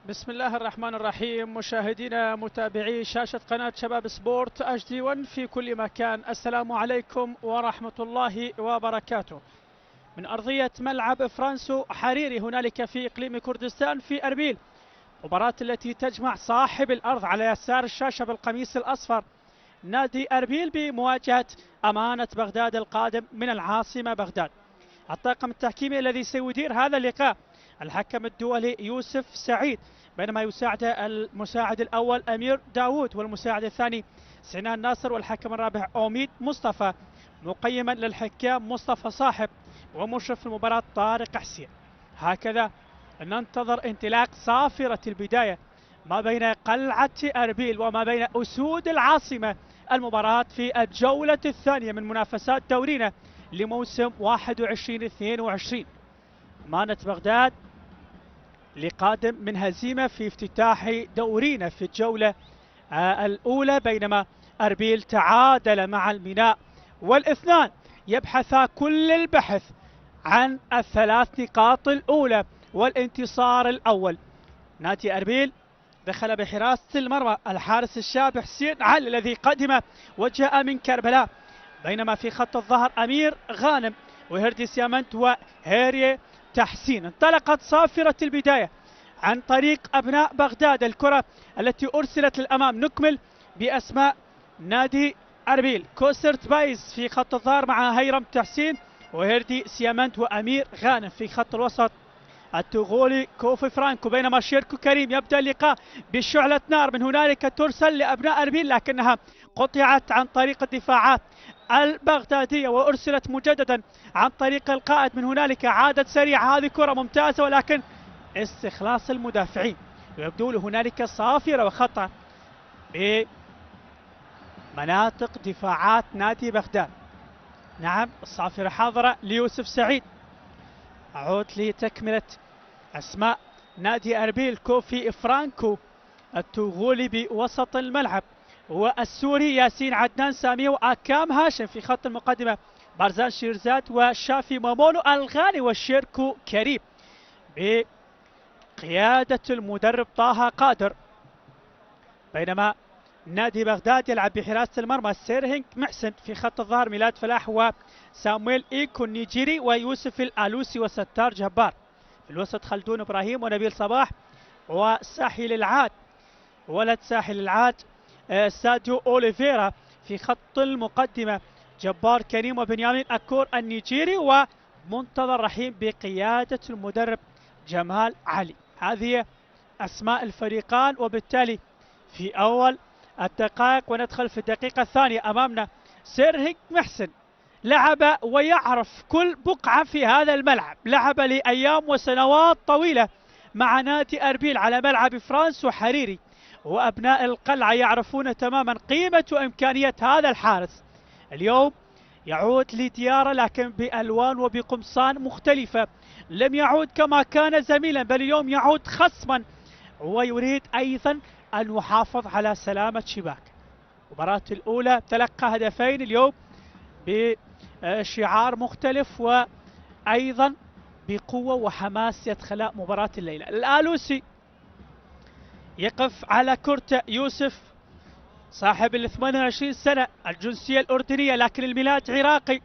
بسم الله الرحمن الرحيم. مشاهدينا متابعي شاشة قناة شباب سبورت HD1 في كل مكان، السلام عليكم ورحمة الله وبركاته. من أرضية ملعب فرانسو حريري هنالك في إقليم كردستان في أربيل، مباراة التي تجمع صاحب الأرض على يسار الشاشة بالقميص الأصفر نادي أربيل بمواجهة أمانة بغداد القادم من العاصمة بغداد. الطاقم التحكيمي الذي سيدير هذا اللقاء الحكم الدولي يوسف سعيد، بينما يساعد المساعد الأول أمير داوود، والمساعد الثاني سنان ناصر، والحكم الرابع أوميد مصطفى. مقيما للحكام مصطفى صاحب، ومشرف المباراة طارق حسين. هكذا ننتظر انطلاق صافرة البداية ما بين قلعة أربيل وما بين أسود العاصمة. المباراة في الجولة الثانية من منافسات دورينا لموسم 21-22. أمانة بغداد لقادم من هزيمة في افتتاح دورينا في الجولة الأولى، بينما أربيل تعادل مع الميناء، والاثنان يبحثا كل البحث عن الثلاث نقاط الأولى والانتصار الأول. نادي أربيل دخل بحراسة المرمى الحارس الشاب حسين علي الذي قدم وجاء من كربلاء، بينما في خط الظهر أمير غانم وهردي سيامنت وهيري تحسين. انطلقت صافرة البداية عن طريق أبناء بغداد، الكرة التي أرسلت للأمام. نكمل بأسماء نادي أربيل: كوسرت بايز في خط الظهر مع هيرم تحسين وهردي سيامنت وأمير غانم في خط الوسط التوغولي كوفي فرانكو، بينما شيركو كريم يبدأ اللقاء بشعلة نار من هنالك ترسل لأبناء أربيل، لكنها قطعت عن طريق الدفاعات البغدادية وأرسلت مجددا عن طريق القائد. من هنالك عادت سريعة، هذه كرة ممتازة ولكن استخلاص المدافعين، ويبدو هنالك صافرة وخطأ بمناطق دفاعات نادي بغداد. نعم، الصافرة حاضرة ليوسف سعيد. أعود لتكملة أسماء نادي أربيل: كوفي فرانكو التوغولي بوسط الملعب، والسوري ياسين عدنان سامي وأكام هاشم في خط المقدمة، بارزان شيرزاد وشافي مومونو الغاني والشيركو كريم بقيادة المدرب طه قادر. بينما نادي بغداد يلعب بحراسة المرمى سيرهينج محسن، في خط الظهر ميلاد فلاح وسامويل إيكو النيجيري ويوسف الآلوسي وستار جبار. في الوسط خلدون إبراهيم ونبيل صباح وساحل العاد، ولد ساحل العاد ساديو أوليفيرا. في خط المقدمة جبار كريم وبنيامين أكور النيجيري ومنتظر رحيم بقيادة المدرب جمال علي. هذه أسماء الفريقان، وبالتالي في أول الدقائق وندخل في الدقيقة الثانية أمامنا سيرهينج محسن. لعب ويعرف كل بقعة في هذا الملعب، لعب لأيام وسنوات طويلة مع نادي أربيل على ملعب فرانسو حريري، وأبناء القلعة يعرفون تماما قيمة وإمكانية هذا الحارس. اليوم يعود لديارة لكن بألوان وبقمصان مختلفة، لم يعود كما كان زميلا، بل اليوم يعود خصما، ويريد أيضا أن يحافظ على سلامة شباك. المباراة الأولى تلقى هدفين، اليوم بشعار مختلف وأيضا بقوة وحماس يدخل مباراة الليلة. الآلوسي يقف على كرة يوسف صاحب ال 28 سنة، الجنسية الأردنية لكن الميلاد عراقي.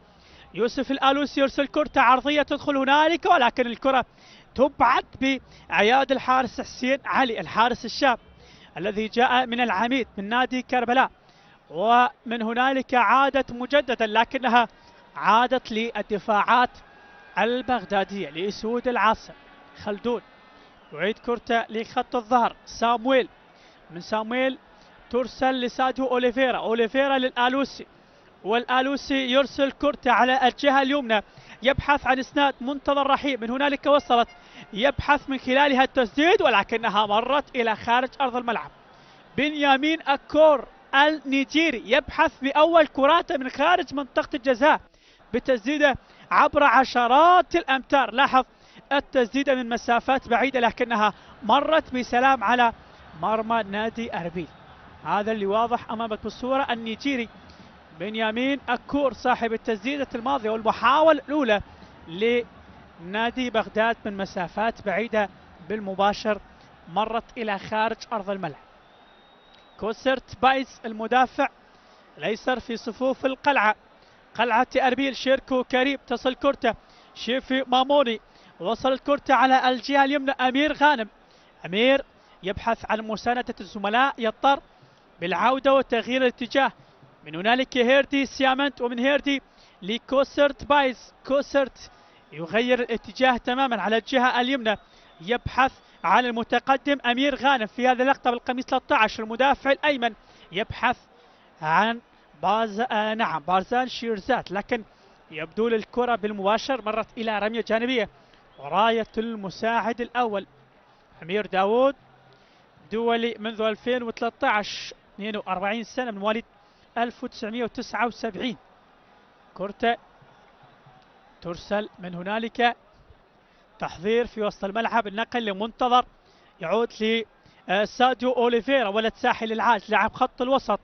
يوسف الآلوسي يرسل كرة عرضية تدخل هنالك، ولكن الكرة تبعد بعياد الحارس حسين علي الحارس الشاب الذي جاء من العميد من نادي كربلاء، ومن هنالك عادت مجددا لكنها عادت للدفاعات البغدادية لأسود العاصمة. خلدون يعيد كرة لخط الظهر سامويل، من سامويل ترسل لساديو أوليفيرا للآلوسي، والآلوسي يرسل كرة على الجهة اليمنى، يبحث عن اسناد منتظر رحيم. من هنالك وصلت، يبحث من خلالها التسديد ولكنها مرت إلى خارج أرض الملعب. بنيامين أكور النيجيري يبحث بأول كراته من خارج منطقة الجزاء بتسديده عبر عشرات الأمتار. لاحظ التسديدة من مسافات بعيدة لكنها مرت بسلام على مرمى نادي أربيل. هذا اللي واضح أمامك بالصورة. النيجيري بنيامين أكور صاحب التسديدة الماضية والمحاولة الأولى لنادي بغداد من مسافات بعيدة بالمباشر مرت إلى خارج أرض الملعب. كوسرت بايس المدافع الأيسر في صفوف القلعة، قلعة أربيل. شيركو كريم تصل كرته، شيفي ماموني وصلت كرته على الجهة اليمنى. أمير غانم، أمير يبحث عن مساندة الزملاء، يضطر بالعودة وتغيير الاتجاه. من هنالك هيردي سيامنت، ومن هيردي لكوسرت بايز. كوسرت يغير الاتجاه تماما على الجهة اليمنى، يبحث عن المتقدم أمير غانم في هذا اللقطة بالقميص 13 المدافع الأيمن، يبحث عن بارزان شيرزات، لكن يبدو الكرة بالمباشر مرت إلى رمية جانبية وراية المساعد الأول أمير داوود، دولي منذ 2013، 42 سنة، من مواليد 1979. كرة ترسل من هنالك، تحضير في وسط الملعب، النقل لمنتظر، يعود لساديو أوليفيرا ولد ساحل العاج لاعب خط الوسط،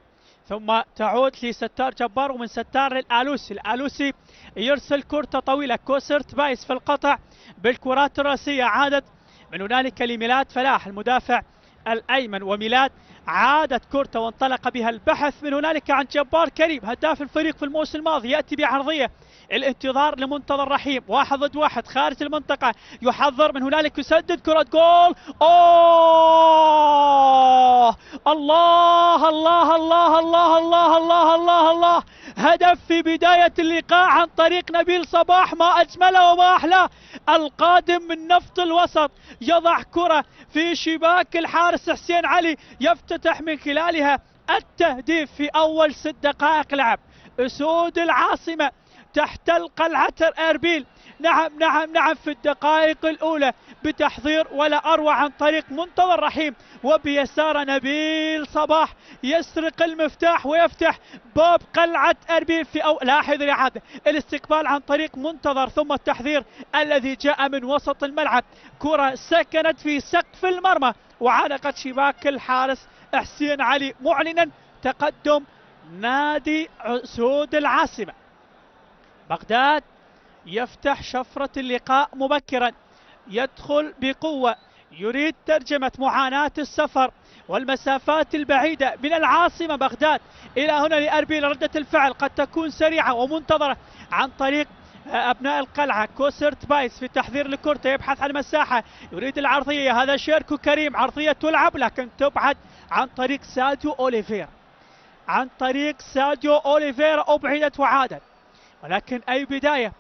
ثم تعود لستار جبار، ومن ستار للآلوسي. الآلوسي يرسل كرة طويلة. كوسرت بايس في القطع بالكرات الرأسية، عادت من هنالك لميلاد فلاح المدافع الأيمن، وميلاد عادت كرة وانطلق بها البحث من هنالك عن جبار كريم هداف الفريق في الموسم الماضي، يأتي بعرضية، الانتظار لمنتظر رحيم، 1 ضد 1 خارج المنطقة، يحضر من هنالك، يسدد كرة جول. أوه الله الله الله الله الله الله الله الله، هدف في بداية اللقاء عن طريق نبيل صباح، ما أجمله وما أحلاه. القادم من نفط الوسط يضع كرة في شباك الحارس حسين علي، يفتتح من خلالها التهديف في أول 6 دقائق لعب. أسود العاصمة تحتل قلعة أربيل، نعم نعم نعم، في الدقائق الأولى بتحضير ولا أروع عن طريق منتظر رحيم، وبيسار نبيل صباح يسرق المفتاح ويفتح باب قلعة أربيل في لاحظ الإعادة، الاستقبال عن طريق منتظر، ثم التحضير الذي جاء من وسط الملعب، كرة سكنت في سقف المرمى وعانقت شباك الحارس حسين علي، معلنا تقدم نادي أسود العاصمة. بغداد يفتح شفرة اللقاء مبكرا، يدخل بقوة، يريد ترجمة معاناة السفر والمسافات البعيدة من العاصمة بغداد إلى هنا لأربيل. ردة الفعل قد تكون سريعة ومنتظرة عن طريق أبناء القلعة. كوسرت بايس في تحضير لكرته، يبحث عن مساحة، يريد العرضية، هذا شيركو كريم، عرضية تلعب لكن تبعد عن طريق ساديو أوليفيرا، عن طريق ساديو أوليفيرا أبعدت وعادت. ولكن أي بداية،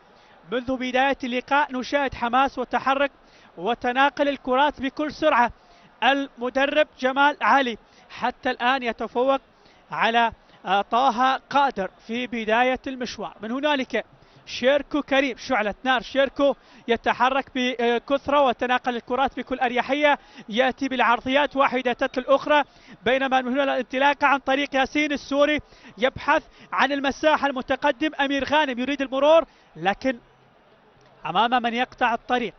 منذ بداية اللقاء نشاهد حماس وتحرك وتناقل الكرات بكل سرعة. المدرب جمال علي حتى الآن يتفوق على طه قادر في بداية المشوار. من هنالك شيركو كريم، شعلة نار، شيركو يتحرك بكثرة وتناقل الكرات بكل أريحية، يأتي بالعرضيات واحدة تتل الأخرى، بينما من هنا الانطلاقة عن طريق ياسين السوري، يبحث عن المساحة، المتقدم أمير غانم يريد المرور لكن أمام من يقطع الطريق،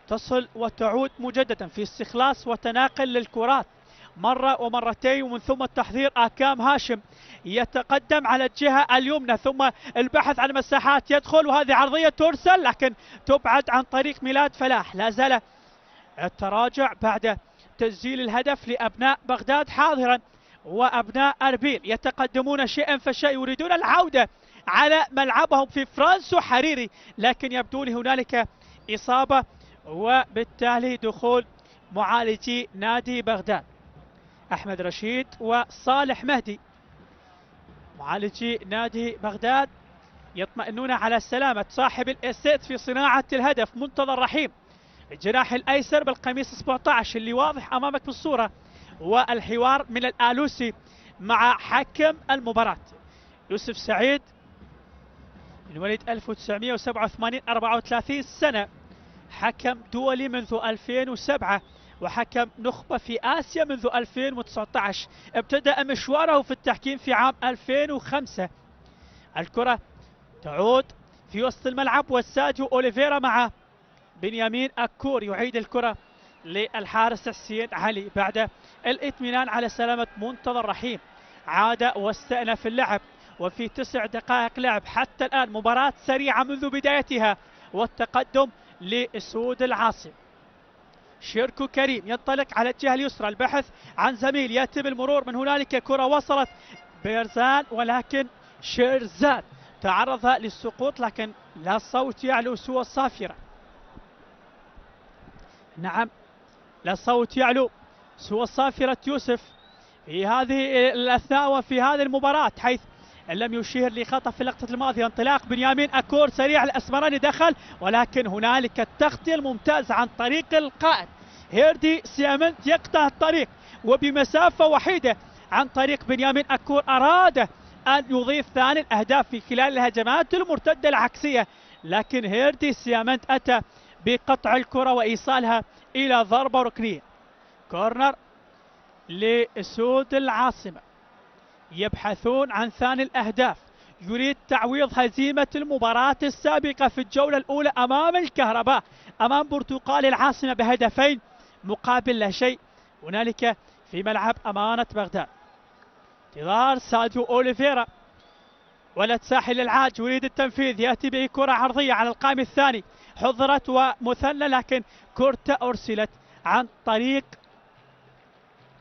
تصل وتعود مجددا في استخلاص وتناقل للكرات مرة ومرتين، ومن ثم التحضير. آكام هاشم يتقدم على الجهة اليمنى، ثم البحث عن مساحات، يدخل وهذه عرضية ترسل لكن تبعد عن طريق ميلاد فلاح. لا زال التراجع بعد تسجيل الهدف لأبناء بغداد حاضرا، وأبناء أربيل يتقدمون شيئا فشيء، يريدون العودة على ملعبهم في فرانسو حريري، لكن يبدو لي هنالك إصابة وبالتالي دخول معالجي نادي بغداد أحمد رشيد وصالح مهدي. معالجي نادي بغداد يطمئنون على سلامة صاحب الاسيت في صناعة الهدف منتظر رحيم، الجناح الأيسر بالقميص 17 اللي واضح أمامك في الصورة، والحوار من الآلوسي مع حكم المباراة يوسف سعيد، من وليد 1987، 34 سنة، حكم دولي منذ 2007 وحكم نخبة في آسيا منذ 2019، ابتدأ مشواره في التحكيم في عام 2005. الكرة تعود في وسط الملعب، وساديو أوليفيرا مع بنيامين أكور يعيد الكرة للحارس حسين علي بعد الاطمئنان على سلامة منتظر رحيم. عاد واستأنف اللعب، وفي 9 دقائق لعب حتى الآن مباراة سريعة منذ بدايتها، والتقدم لأسود العاصمة. شيركو كريم ينطلق على الجهة اليسرى، البحث عن زميل، يأتي بالمرور، من هنالك كرة وصلت بيرزان، ولكن شيرزاد تعرض للسقوط، لكن لا صوت يعلو سوى الصافرة. نعم، لا صوت يعلو سوى صافرة يوسف في هذه الأثناء وفي هذه المباراة، حيث لم يشير لخطأ في اللقطة الماضية. انطلاق بنيامين أكور سريع، الأسمراني دخل، ولكن هنالك التغطية الممتازة عن طريق القائد هيردي سيامنت، يقطع الطريق وبمسافة وحيدة عن طريق بنيامين أكور، أراد أن يضيف ثاني الأهداف في خلال الهجمات المرتدة العكسية، لكن هيردي سيامنت أتى بقطع الكرة وإيصالها إلى ضربة ركنية. كورنر لأسود العاصمة، يبحثون عن ثاني الأهداف، يريد تعويض هزيمة المباراة السابقة في الجولة الأولى أمام الكهرباء، أمام برتقال العاصمة بهدفين مقابل لا شيء هنالك في ملعب أمانة بغداد. انتظار ساديو أوليفيرا، ولد ساحل العاج يريد التنفيذ، يأتي به كرة عرضية على القائم الثاني، حضرت ومثنى، لكن كرة أرسلت عن طريق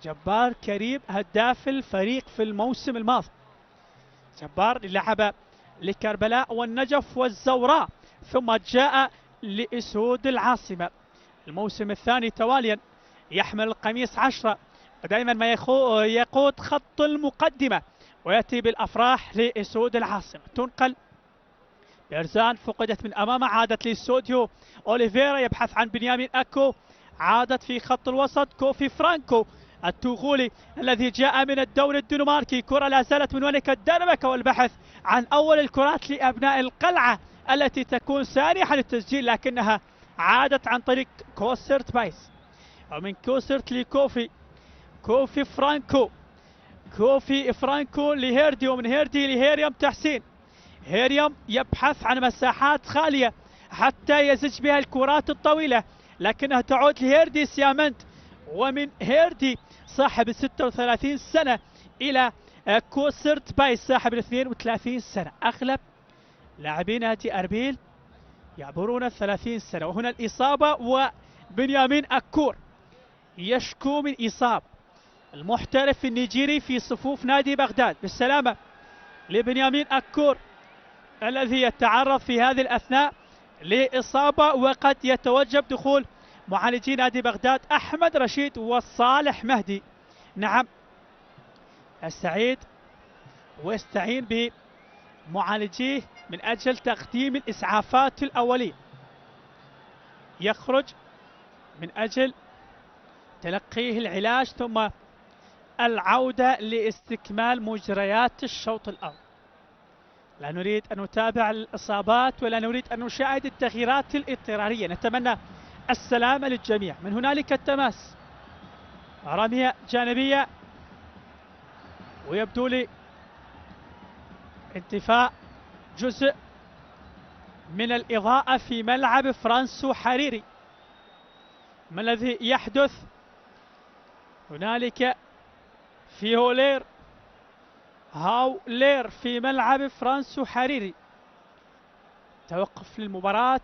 جبار كريم هداف الفريق في الموسم الماضي. جبار لعب لكربلاء والنجف والزوراء، ثم جاء لأسود العاصمة الموسم الثاني تواليا، يحمل القميص 10 ودائما ما يقود خط المقدمة، ويأتي بالأفراح لأسود العاصمة. تنقل بيرزان، فقدت من أمامه، عادت لسوديو أوليفيرا، يبحث عن بنيامين أكو، عادت في خط الوسط كوفي فرانكو التوغولي الذي جاء من الدوري الدنماركي. كرة لا زالت من هناك الدربكة والبحث عن أول الكرات لأبناء القلعة التي تكون سانحة للتسجيل، لكنها عادت عن طريق كوسرت بايس، ومن كوسرت لكوفي، كوفي فرانكو، كوفي فرانكو لهيردي، ومن هيردي لهيريم تحسين. هيريم يبحث عن مساحات خالية حتى يزج بها الكرات الطويلة، لكنها تعود لهيردي سيامنت، ومن هيردي صاحب 36 سنة إلى كوسرت بايس صاحب 32 سنة. أغلب لاعبين نادي أربيل يعبرون 30 سنة. وهنا الإصابة، وبنيامين أكور يشكو من إصابة، المحترف النيجيري في صفوف نادي بغداد. بالسلامة لبنيامين أكور الذي يتعرض في هذه الأثناء لإصابة، وقد يتوجب دخول معالجي نادي بغداد أحمد رشيد وصالح مهدي. نعم، السعيد ويستعين بمعالجيه من أجل تقديم الإسعافات الأولية، يخرج من أجل تلقيه العلاج ثم العودة لاستكمال مجريات الشوط الأول. لا نريد أن نتابع الإصابات ولا نريد أن نشاهد التغييرات الاضطرارية، نتمنى السلامة للجميع. من هنالك التماس، رمية جانبية، ويبدو لي انتفاء جزء من الإضاءة في ملعب فرانسو حريري. ما الذي يحدث هنالك في هاولير في ملعب فرانسو حريري؟ توقف للمباراة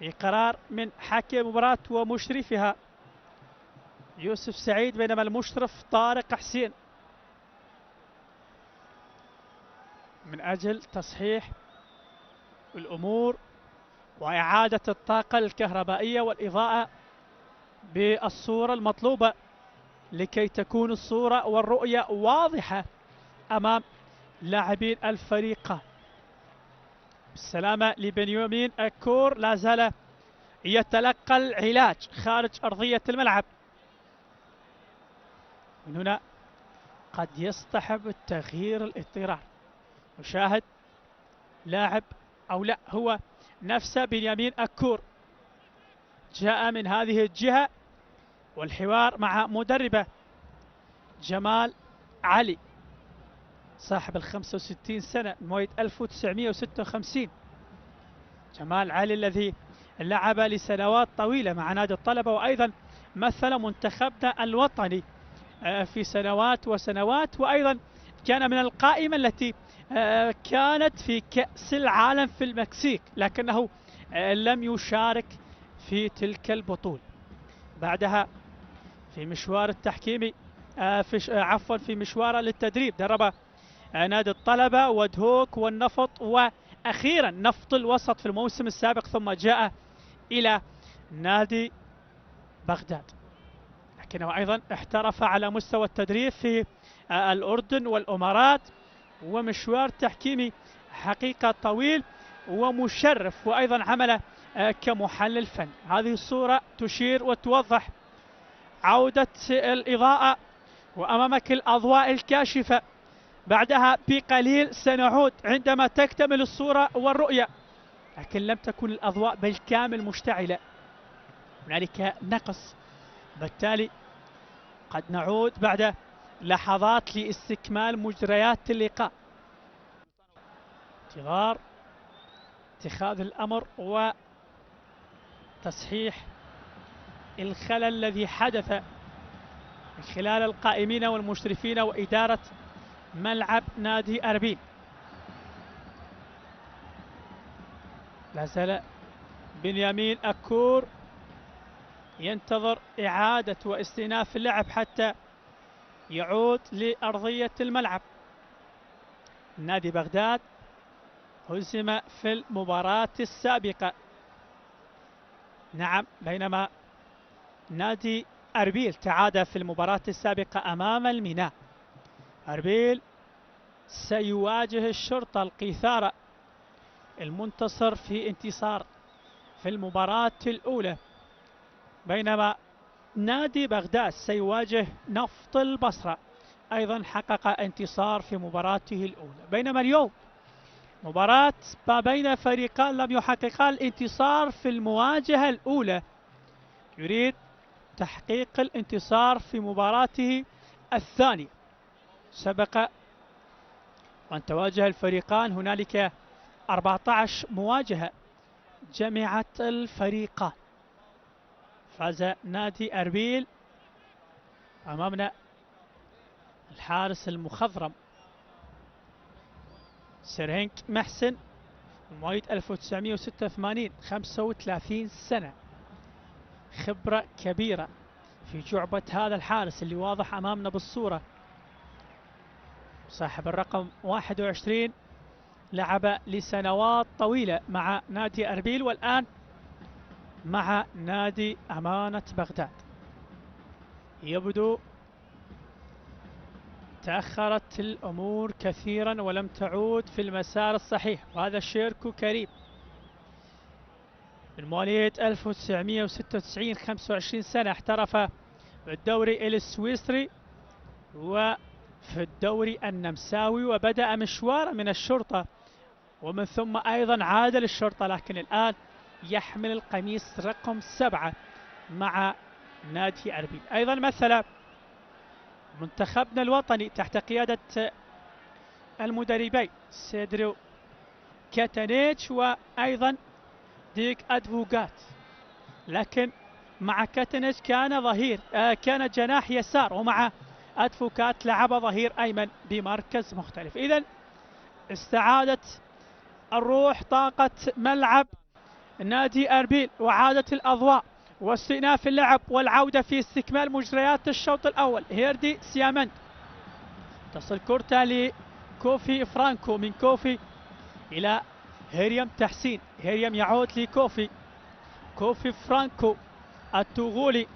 بقرار من حكم المباراة ومشرفها يوسف سعيد، بينما المشرف طارق حسين، من أجل تصحيح الأمور وإعادة الطاقة الكهربائية والإضاءة بالصورة المطلوبة لكي تكون الصورة والرؤية واضحة أمام لاعبين الفريق. بالسلامة لبنيامين أكور، لا زال يتلقى العلاج خارج أرضية الملعب. من هنا قد يصطحب التغيير الاضطراري. نشاهد لاعب أو لا هو نفسه بنيامين أكور جاء من هذه الجهة، والحوار مع مدربه جمال علي صاحب 65 سنة، مواليد 1956. جمال علي الذي لعب لسنوات طويلة مع نادي الطلبة، وأيضا مثل منتخبنا الوطني في سنوات وسنوات، وأيضا كان من القائمة التي كانت في كأس العالم في المكسيك، لكنه لم يشارك في تلك البطولة. بعدها في مشوار التحكيمي عفوا في مشواره للتدريب درب نادي الطلبة ودهوك والنفط، وأخيرا نفط الوسط في الموسم السابق، ثم جاء إلى نادي بغداد، لكنه أيضا احترف على مستوى التدريب في الأردن والأمارات، ومشوار تحكيمي حقيقة طويل ومشرف، وأيضا عمل كمحلل فني. هذه الصورة تشير وتوضح عودة الإضاءة، وأمامك الأضواء الكاشفة. بعدها بقليل سنعود عندما تكتمل الصورة والرؤية، لكن لم تكن الأضواء بالكامل مشتعلة، هنالك نقص، بالتالي قد نعود بعد لحظات لاستكمال مجريات اللقاء. انتظار اتخاذ الأمر وتصحيح الخلل الذي حدث من خلال القائمين والمشرفين وإدارة ملعب نادي أربيل. لا زال بنيامين أكور ينتظر إعادة واستئناف اللعب حتى يعود لأرضية الملعب. نادي بغداد هزم في المباراة السابقة، نعم، بينما نادي أربيل تعادل في المباراة السابقة أمام الميناء. أربيل سيواجه الشرطة القيثارة المنتصر في انتصار في المباراة الأولى، بينما نادي بغداد سيواجه نفط البصرة، أيضا حقق انتصار في مباراته الأولى. بينما اليوم مباراة ما بين فريقان لم يحققا الانتصار في المواجهة الأولى، يريد تحقيق الانتصار في مباراته الثانية. سبق وأن تواجه الفريقان هنالك 14 مواجهة جمعت الفريقان. فاز نادي أربيل أمامنا الحارس المخضرم سرهنك محسن، مواليد 1986، 35 سنة، خبرة كبيرة في جعبة هذا الحارس اللي واضح أمامنا بالصورة، صاحب الرقم 21، لعب لسنوات طويلة مع نادي أربيل والآن مع نادي أمانة بغداد. يبدو تأخرت الأمور كثيرا ولم تعود في المسار الصحيح، وهذا شيركو كريم من مواليد 1996، 25 سنة، احترف في الدوري السويسري وفي الدوري النمساوي، وبدأ مشواره من الشرطة ومن ثم أيضا عاد للشرطة، لكن الآن يحمل القميص رقم 7 مع نادي أربيل. أيضا مثل منتخبنا الوطني تحت قيادة المدربين سيدرو كاتانيتش وأيضا ديك أدفوغات، لكن مع كاتانيتش كان ظهير، كان جناح يسار، ومع أدفوغات لعب ظهير أيمن بمركز مختلف. إذن استعادت الروح طاقة ملعب نادي أربيل، وعادة الأضواء واستئناف اللعب والعودة في استكمال مجريات الشوط الأول. هيردي سيامند تصل كورتا لكوفي فرانكو، من كوفي إلى هيريم تحسين، هيريم يعود لكوفي، كوفي فرانكو التوغولي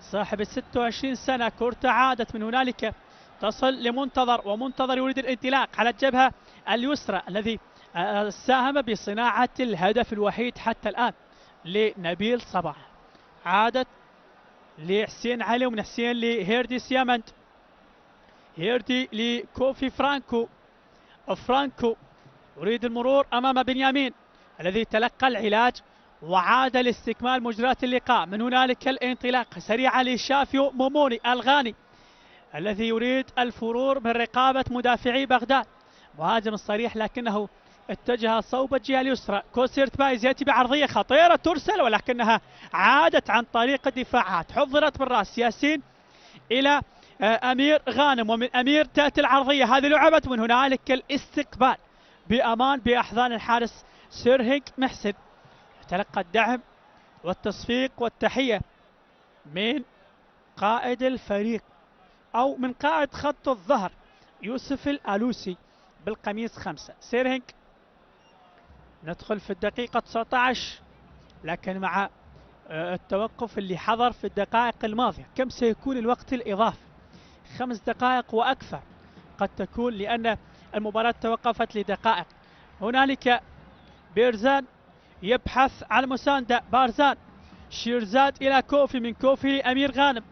صاحب 26 سنة، كورتا عادت من هنالك تصل لمنتظر، ومنتظر يريد الانطلاق على الجبهة اليسرى الذي ساهم بصناعة الهدف الوحيد حتى الآن لنبيل صباح. عادت لحسين علي، ومن حسين لهيردي سيامند، هيردي لكوفي فرانكو، فرانكو يريد المرور أمام بنيامين الذي تلقى العلاج وعاد لاستكمال مجريات اللقاء. من هنالك الانطلاق سريعة لشافيو موموني الغاني الذي يريد الفرور من رقابة مدافعي بغداد، مهاجم صريح لكنه اتجه صوب الجهة اليسرى. كوسيرت بايز يأتي بعرضية خطيرة ترسل، ولكنها عادت عن طريق الدفاعات، حضرت بالرأس ياسين إلى أمير غانم، ومن أمير تأتي العرضية، هذه لعبت من هنالك الاستقبال بأمان بأحضان الحارس سيرهنك محسن، تلقى الدعم والتصفيق والتحية من قائد الفريق أو من قائد خط الظهر يوسف الألوسي بالقميص 5. سيرهنج ندخل في الدقيقة 19، لكن مع التوقف اللي حضر في الدقائق الماضية كم سيكون الوقت الإضافي؟ 5 دقائق وأكثر قد تكون، لأن المباراة توقفت لدقائق. هنالك بيرزان يبحث عن مساندة، بارزان شيرزاد إلى كوفي، من كوفي لأمير غانم.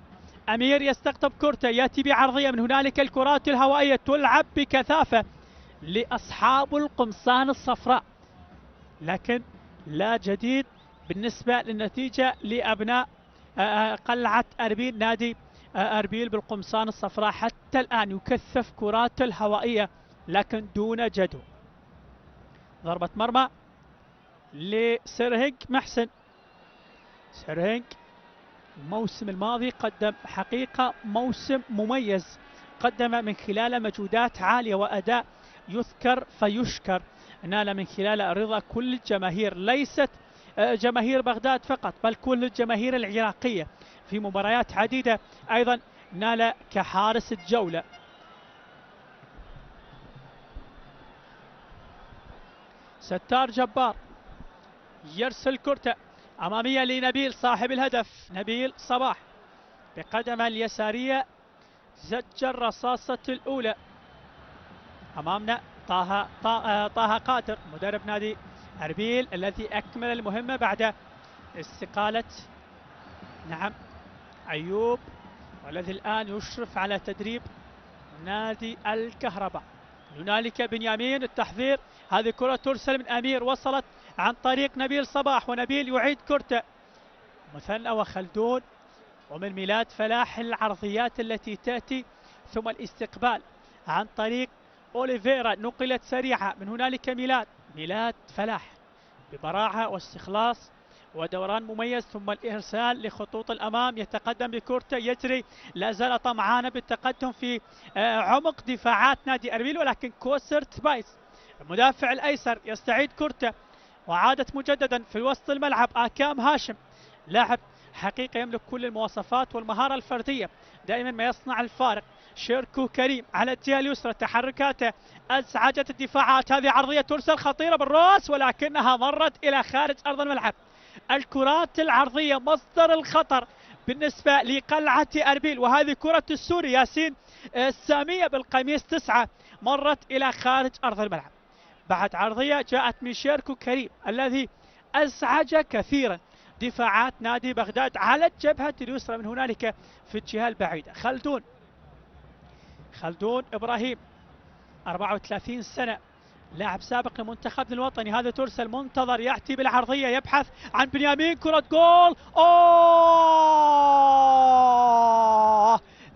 أمير يستقطب كرته، يأتي بعرضية، من هنالك الكرات الهوائية تلعب بكثافة لأصحاب القمصان الصفراء، لكن لا جديد بالنسبة للنتيجة لأبناء قلعة أربيل. نادي أربيل بالقمصان الصفراء حتى الآن يكثف كرات الهوائية لكن دون جدوى. ضربة مرمى لسيرهنج محسن. سيرهنج الموسم الماضي قدم حقيقة موسم مميز، قدم من خلاله مجهودات عالية وأداء يذكر فيشكر، نال من خلاله رضا كل الجماهير، ليست جماهير بغداد فقط بل كل الجماهير العراقية. في مباريات عديدة أيضا نال كحارس الجولة. ستار جبار يرسل كرة أمامية لنبيل صاحب الهدف، نبيل صباح بقدمه اليسارية زج الرصاصة الأولى. أمامنا طه قادر مدرب نادي أربيل الذي أكمل المهمة بعد استقالة أيوب، والذي الآن يشرف على تدريب نادي الكهرباء. هنالك بنيامين التحضير، هذه كرة ترسل من أمير، وصلت عن طريق نبيل صباح، ونبيل يعيد كرته. مثنى وخلدون ومن ميلاد فلاح العرضيات التي تأتي، ثم الاستقبال عن طريق أوليفيرا نقلت سريعة، من هنالك ميلاد فلاح ببراعة واستخلاص ودوران مميز، ثم الإرسال لخطوط الأمام، يتقدم بكرته، يجري، لا زال طمعان بالتقدم في عمق دفاعات نادي أربيل، ولكن كوسر تبايس المدافع الأيسر يستعيد كرته، وعادت مجددا في وسط الملعب آكام هاشم، لاعب حقيقة يملك كل المواصفات والمهارة الفردية، دائما ما يصنع الفارق. شيركو كريم على الجهة اليسرى، تحركاته أزعجت الدفاعات، هذه عرضية ترسل خطيرة بالرأس ولكنها مرت إلى خارج أرض الملعب. الكرات العرضية مصدر الخطر بالنسبة لقلعة أربيل، وهذه كرة السوري ياسين السامية بالقميص 9 مرت إلى خارج أرض الملعب. بعد عرضية جاءت من شيركو كريم الذي أزعج كثيرا دفاعات نادي بغداد على الجبهة اليسرى، من هنالك في الجهة البعيدة. خلدون إبراهيم 34 سنة، لاعب سابق لمنتخبنا الوطني، هذا ترسل منتظر، يأتي بالعرضية، يبحث عن بنيامين، كرة جول.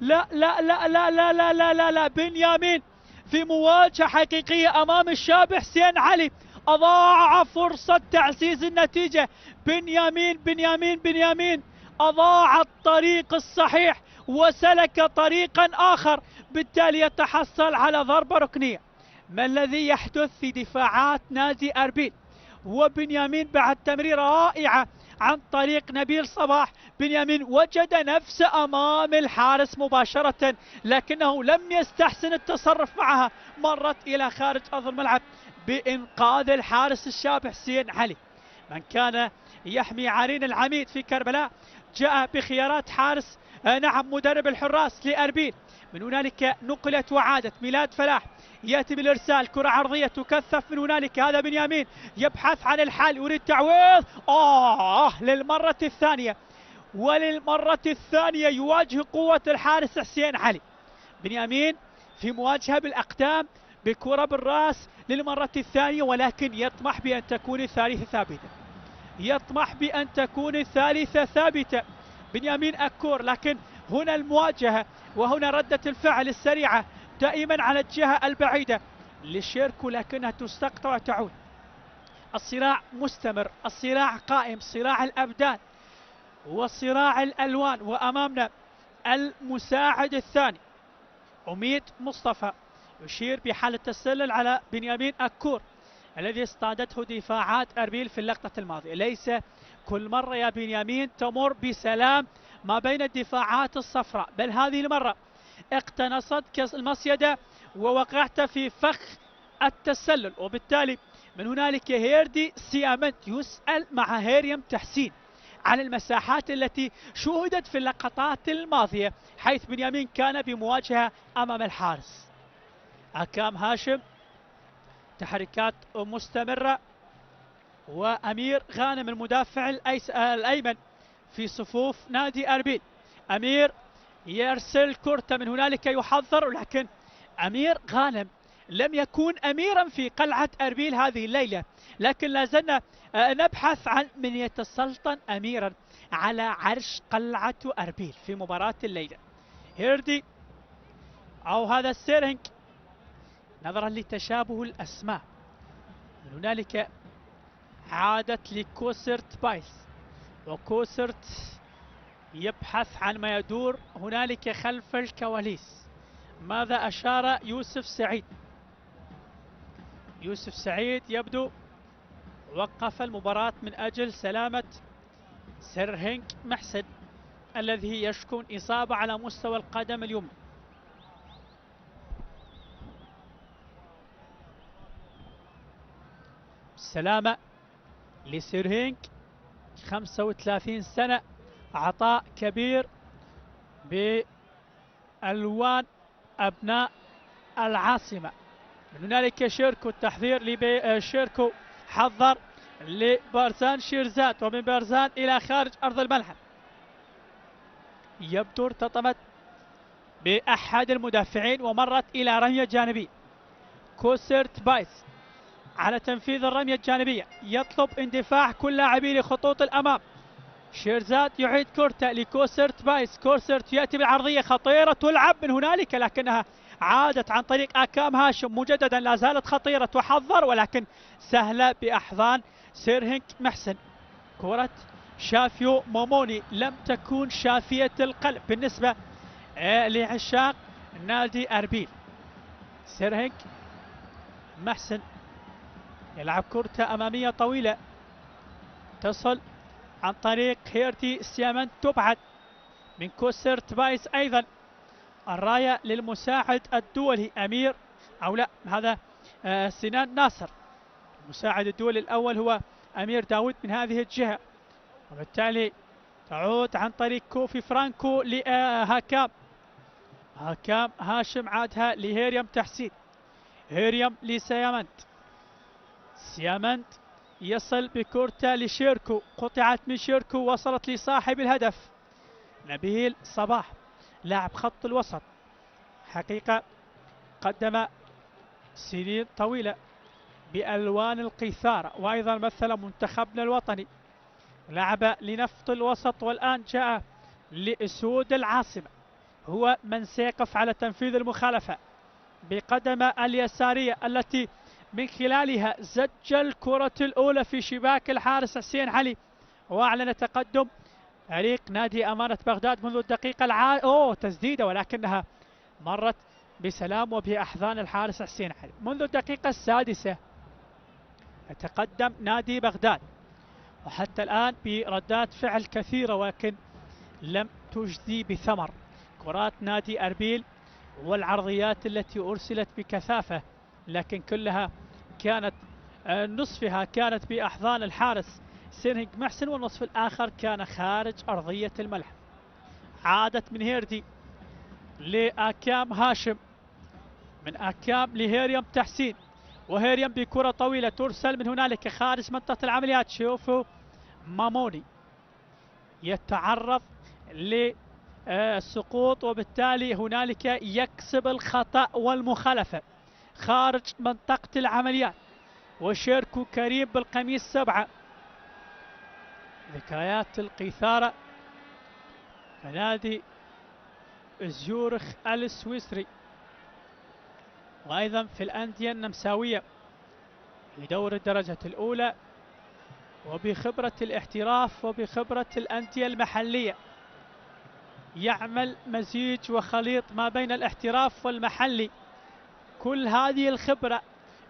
لا لا لا لا لا لا لا لا, لا. بنيامين في مواجهة حقيقية أمام الشاب حسين علي أضاع فرصة تعزيز النتيجة. بنيامين أضاع الطريق الصحيح وسلك طريقا آخر، بالتالي يتحصل على ضربة ركنية. ما الذي يحدث في دفاعات نادي أربيل؟ وبنيامين بعد تمريرة رائعة عن طريق نبيل صباح، بنيامين وجد نفسه أمام الحارس مباشرة لكنه لم يستحسن التصرف معها، مرت إلى خارج أرض الملعب بإنقاذ الحارس الشاب حسين علي. من كان يحمي عرين العميد في كربلاء جاء بخيارات حارس مدرب الحراس لأربيل. من هنالك نقلت وعادت، ميلاد فلاح يأتي بالإرسال، كرة عرضية تكثف، من هنالك هذا بنيامين يبحث عن الحل، يريد تعويض للمرة الثانية، وللمرة الثانية يواجه قوة الحارس حسين علي. بنيامين في مواجهة بالأقدام بكرة بالرأس للمرة الثانية، ولكن يطمح بأن تكون الثالثة ثابتة. بنيامين أكور، لكن هنا المواجهة وهنا ردة الفعل السريعة دائما على الجهة البعيدة لشيركو، لكنها تستقطع وتعود. الصراع مستمر، الصراع قائم، صراع الأبدان وصراع الألوان. وأمامنا المساعد الثاني أميد مصطفى يشير بحالة التسلل على بنيامين أكور الذي اصطادته دفاعات أربيل في اللقطة الماضية. ليس كل مرة يا بنيامين تمر بسلام ما بين الدفاعات الصفراء، بل هذه المرة اقتنصت المصيدة ووقعت في فخ التسلل. وبالتالي من هنالك هيردي سيامنت يسأل مع هيريم تحسين عن المساحات التي شوهدت في اللقطات الماضية، حيث بنيامين كان بمواجهة أمام الحارس. أكام هاشم تحركات مستمرة، وأمير غانم المدافع الأيمن في صفوف نادي أربيل. أمير يرسل كرة من هنالك يحضر، ولكن أمير غانم لم يكن أميرا في قلعة أربيل هذه الليلة، لكن لا زلنا نبحث عن من يتسلطن أميرا على عرش قلعة أربيل في مباراة الليلة. هيردي أو هذا سيرهنك، نظرا لتشابه الأسماء. من هنالك عادت لكوسرت بايس، وكوسرت يبحث عن ما يدور هنالك خلف الكواليس. ماذا أشار يوسف سعيد؟ يوسف سعيد يبدو وقف المباراة من أجل سلامة سيرهنك محسن الذي يشكو إصابة على مستوى القدم اليمنى. سلامة لسيرهنك 35 سنة، عطاء كبير بألوان أبناء العاصمة. من هنالك شيركو، التحذير لشيركو، حذر لبارزان شيرزاد، ومن بارزان إلى خارج أرض الملعب. يبدو ارتطمت بأحد المدافعين ومرت إلى رمية جانبية. كوسرت بايس على تنفيذ الرمية الجانبية، يطلب اندفاع كل لاعبي لخطوط الأمام. شيرزاد يعيد كرته لكوسرت بايس، كوسرت يأتي بالعرضية خطيرة، تلعب من هنالك لكنها عادت عن طريق أكام هاشم مجددا، لا زالت خطيرة، تحضر ولكن سهلة بأحضان سيرهنك محسن. كرة شافيو موموني لم تكن شافية القلب بالنسبة لعشاق نادي أربيل. سيرهنك محسن يلعب كرة أمامية طويلة تصل عن طريق هيردي سيامنت، تبعد من كوسرت بايس. أيضا الراية للمساعد الدولي أمير، أو لا، هذا سنان ناصر. المساعد الدولي الأول هو أمير داود من هذه الجهة، وبالتالي تعود عن طريق كوفي فرانكو لهاكام. هاكام هاشم عادها لهيريم تحسين، هيريم لسيامنت. سيامنت يصل بكورتا لشيركو، قطعت من شيركو، وصلت لصاحب الهدف نبيل صباح لاعب خط الوسط. حقيقة قدم سنين طويلة بألوان القيثارة، وأيضا مثل منتخبنا الوطني، لعب لنفط الوسط، والآن جاء لأسود العاصمة. هو من سيقف على تنفيذ المخالفة بقدم اليسارية التي من خلالها زج الكرة الأولى في شباك الحارس حسين علي، وأعلن تقدم فريق نادي أمانة بغداد منذ الدقيقة تسديدة، ولكنها مرت بسلام وبأحضان الحارس حسين علي. منذ الدقيقة السادسة يتقدم نادي بغداد، وحتى الآن بردات فعل كثيرة، ولكن لم تجدي بثمر. كرات نادي أربيل والعرضيات التي أرسلت بكثافة، لكن كلها كانت نصفها كانت بأحضان الحارس سيرهنك محسن، والنصف الآخر كان خارج أرضية الملعب. عادت من هيردي لأكام هاشم، من أكام لهيريم تحسين، وهيريم بكرة طويلة ترسل من هنالك خارج منطقة العمليات. شوفوا ماموني يتعرض للسقوط، وبالتالي هنالك يكسب الخطأ والمخالفة خارج منطقة العمليات. وشيركو كريم بالقميص 7. ذكريات القيثارة نادي زيورخ السويسري، وأيضا في الأندية النمساوية في دور الدرجة الأولى، وبخبرة الاحتراف وبخبرة الأندية المحلية. يعمل مزيج وخليط ما بين الاحتراف والمحلي. كل هذه الخبرة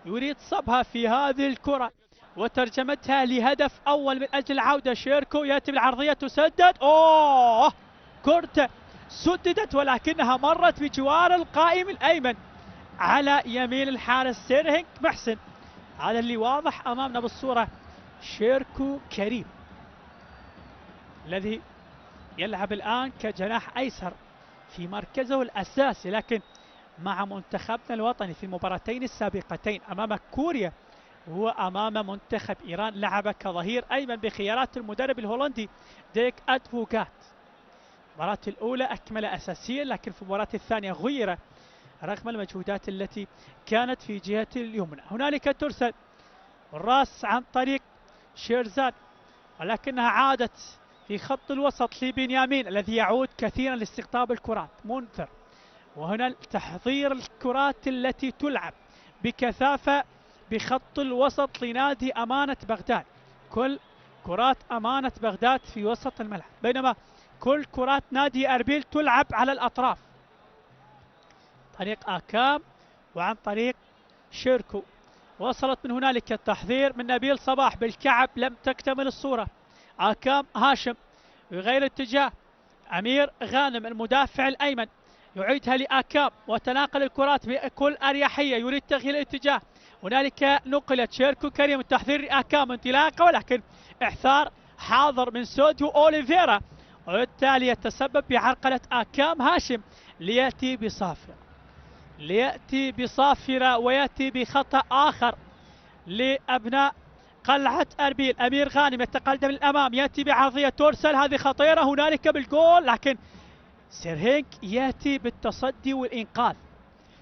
يريد صبها في هذه الكرة وترجمتها لهدف أول من أجل عودة. شيركو يأتي بالعرضية، تسدد، كرة سددت ولكنها مرت بجوار القائم الأيمن على يمين الحارس سيرهينك محسن. هذا اللي واضح أمامنا بالصورة. شيركو كريم الذي يلعب الآن كجناح أيسر في مركزه الأساسي، لكن مع منتخبنا الوطني في المباراتين السابقتين أمام كوريا وأمام منتخب إيران لعب كظهير أيمن بخيارات المدرب الهولندي ديك أدفوغات. المباراة الأولى أكمل أساسيا، لكن في المباراة الثانية غير رغم المجهودات التي كانت في جهة اليمنى. هنالك ترسل الراس عن طريق شيرزاد، ولكنها عادت في خط الوسط لبنيامين الذي يعود كثيرا لاستقطاب الكرات. منذر، وهنا تحضير الكرات التي تلعب بكثافة بخط الوسط لنادي أمانة بغداد. كل كرات أمانة بغداد في وسط الملعب، بينما كل كرات نادي أربيل تلعب على الأطراف. طريق آكام وعن طريق شيركو. وصلت من هنالك التحضير من نبيل صباح بالكعب، لم تكتمل الصورة. آكام هاشم يغير اتجاه. أمير غانم المدافع الأيمن يعيدها لآكام وتناقل الكرات بكل أريحية، يريد تغيير الاتجاه. هنالك نقلت شيركو كريم، التحضير لآكام انطلاقة، ولكن إعثار حاضر من سوديو أوليفيرا، وبالتالي يتسبب بعرقلة آكام هاشم ليأتي بصافرة ويأتي بخطأ آخر لأبناء قلعة أربيل. أمير غانم يتقدم للأمام، يأتي بعرضية ترسل، هذه خطيرة هنالك بالجول، لكن سيرهينك يأتي بالتصدي والإنقاذ.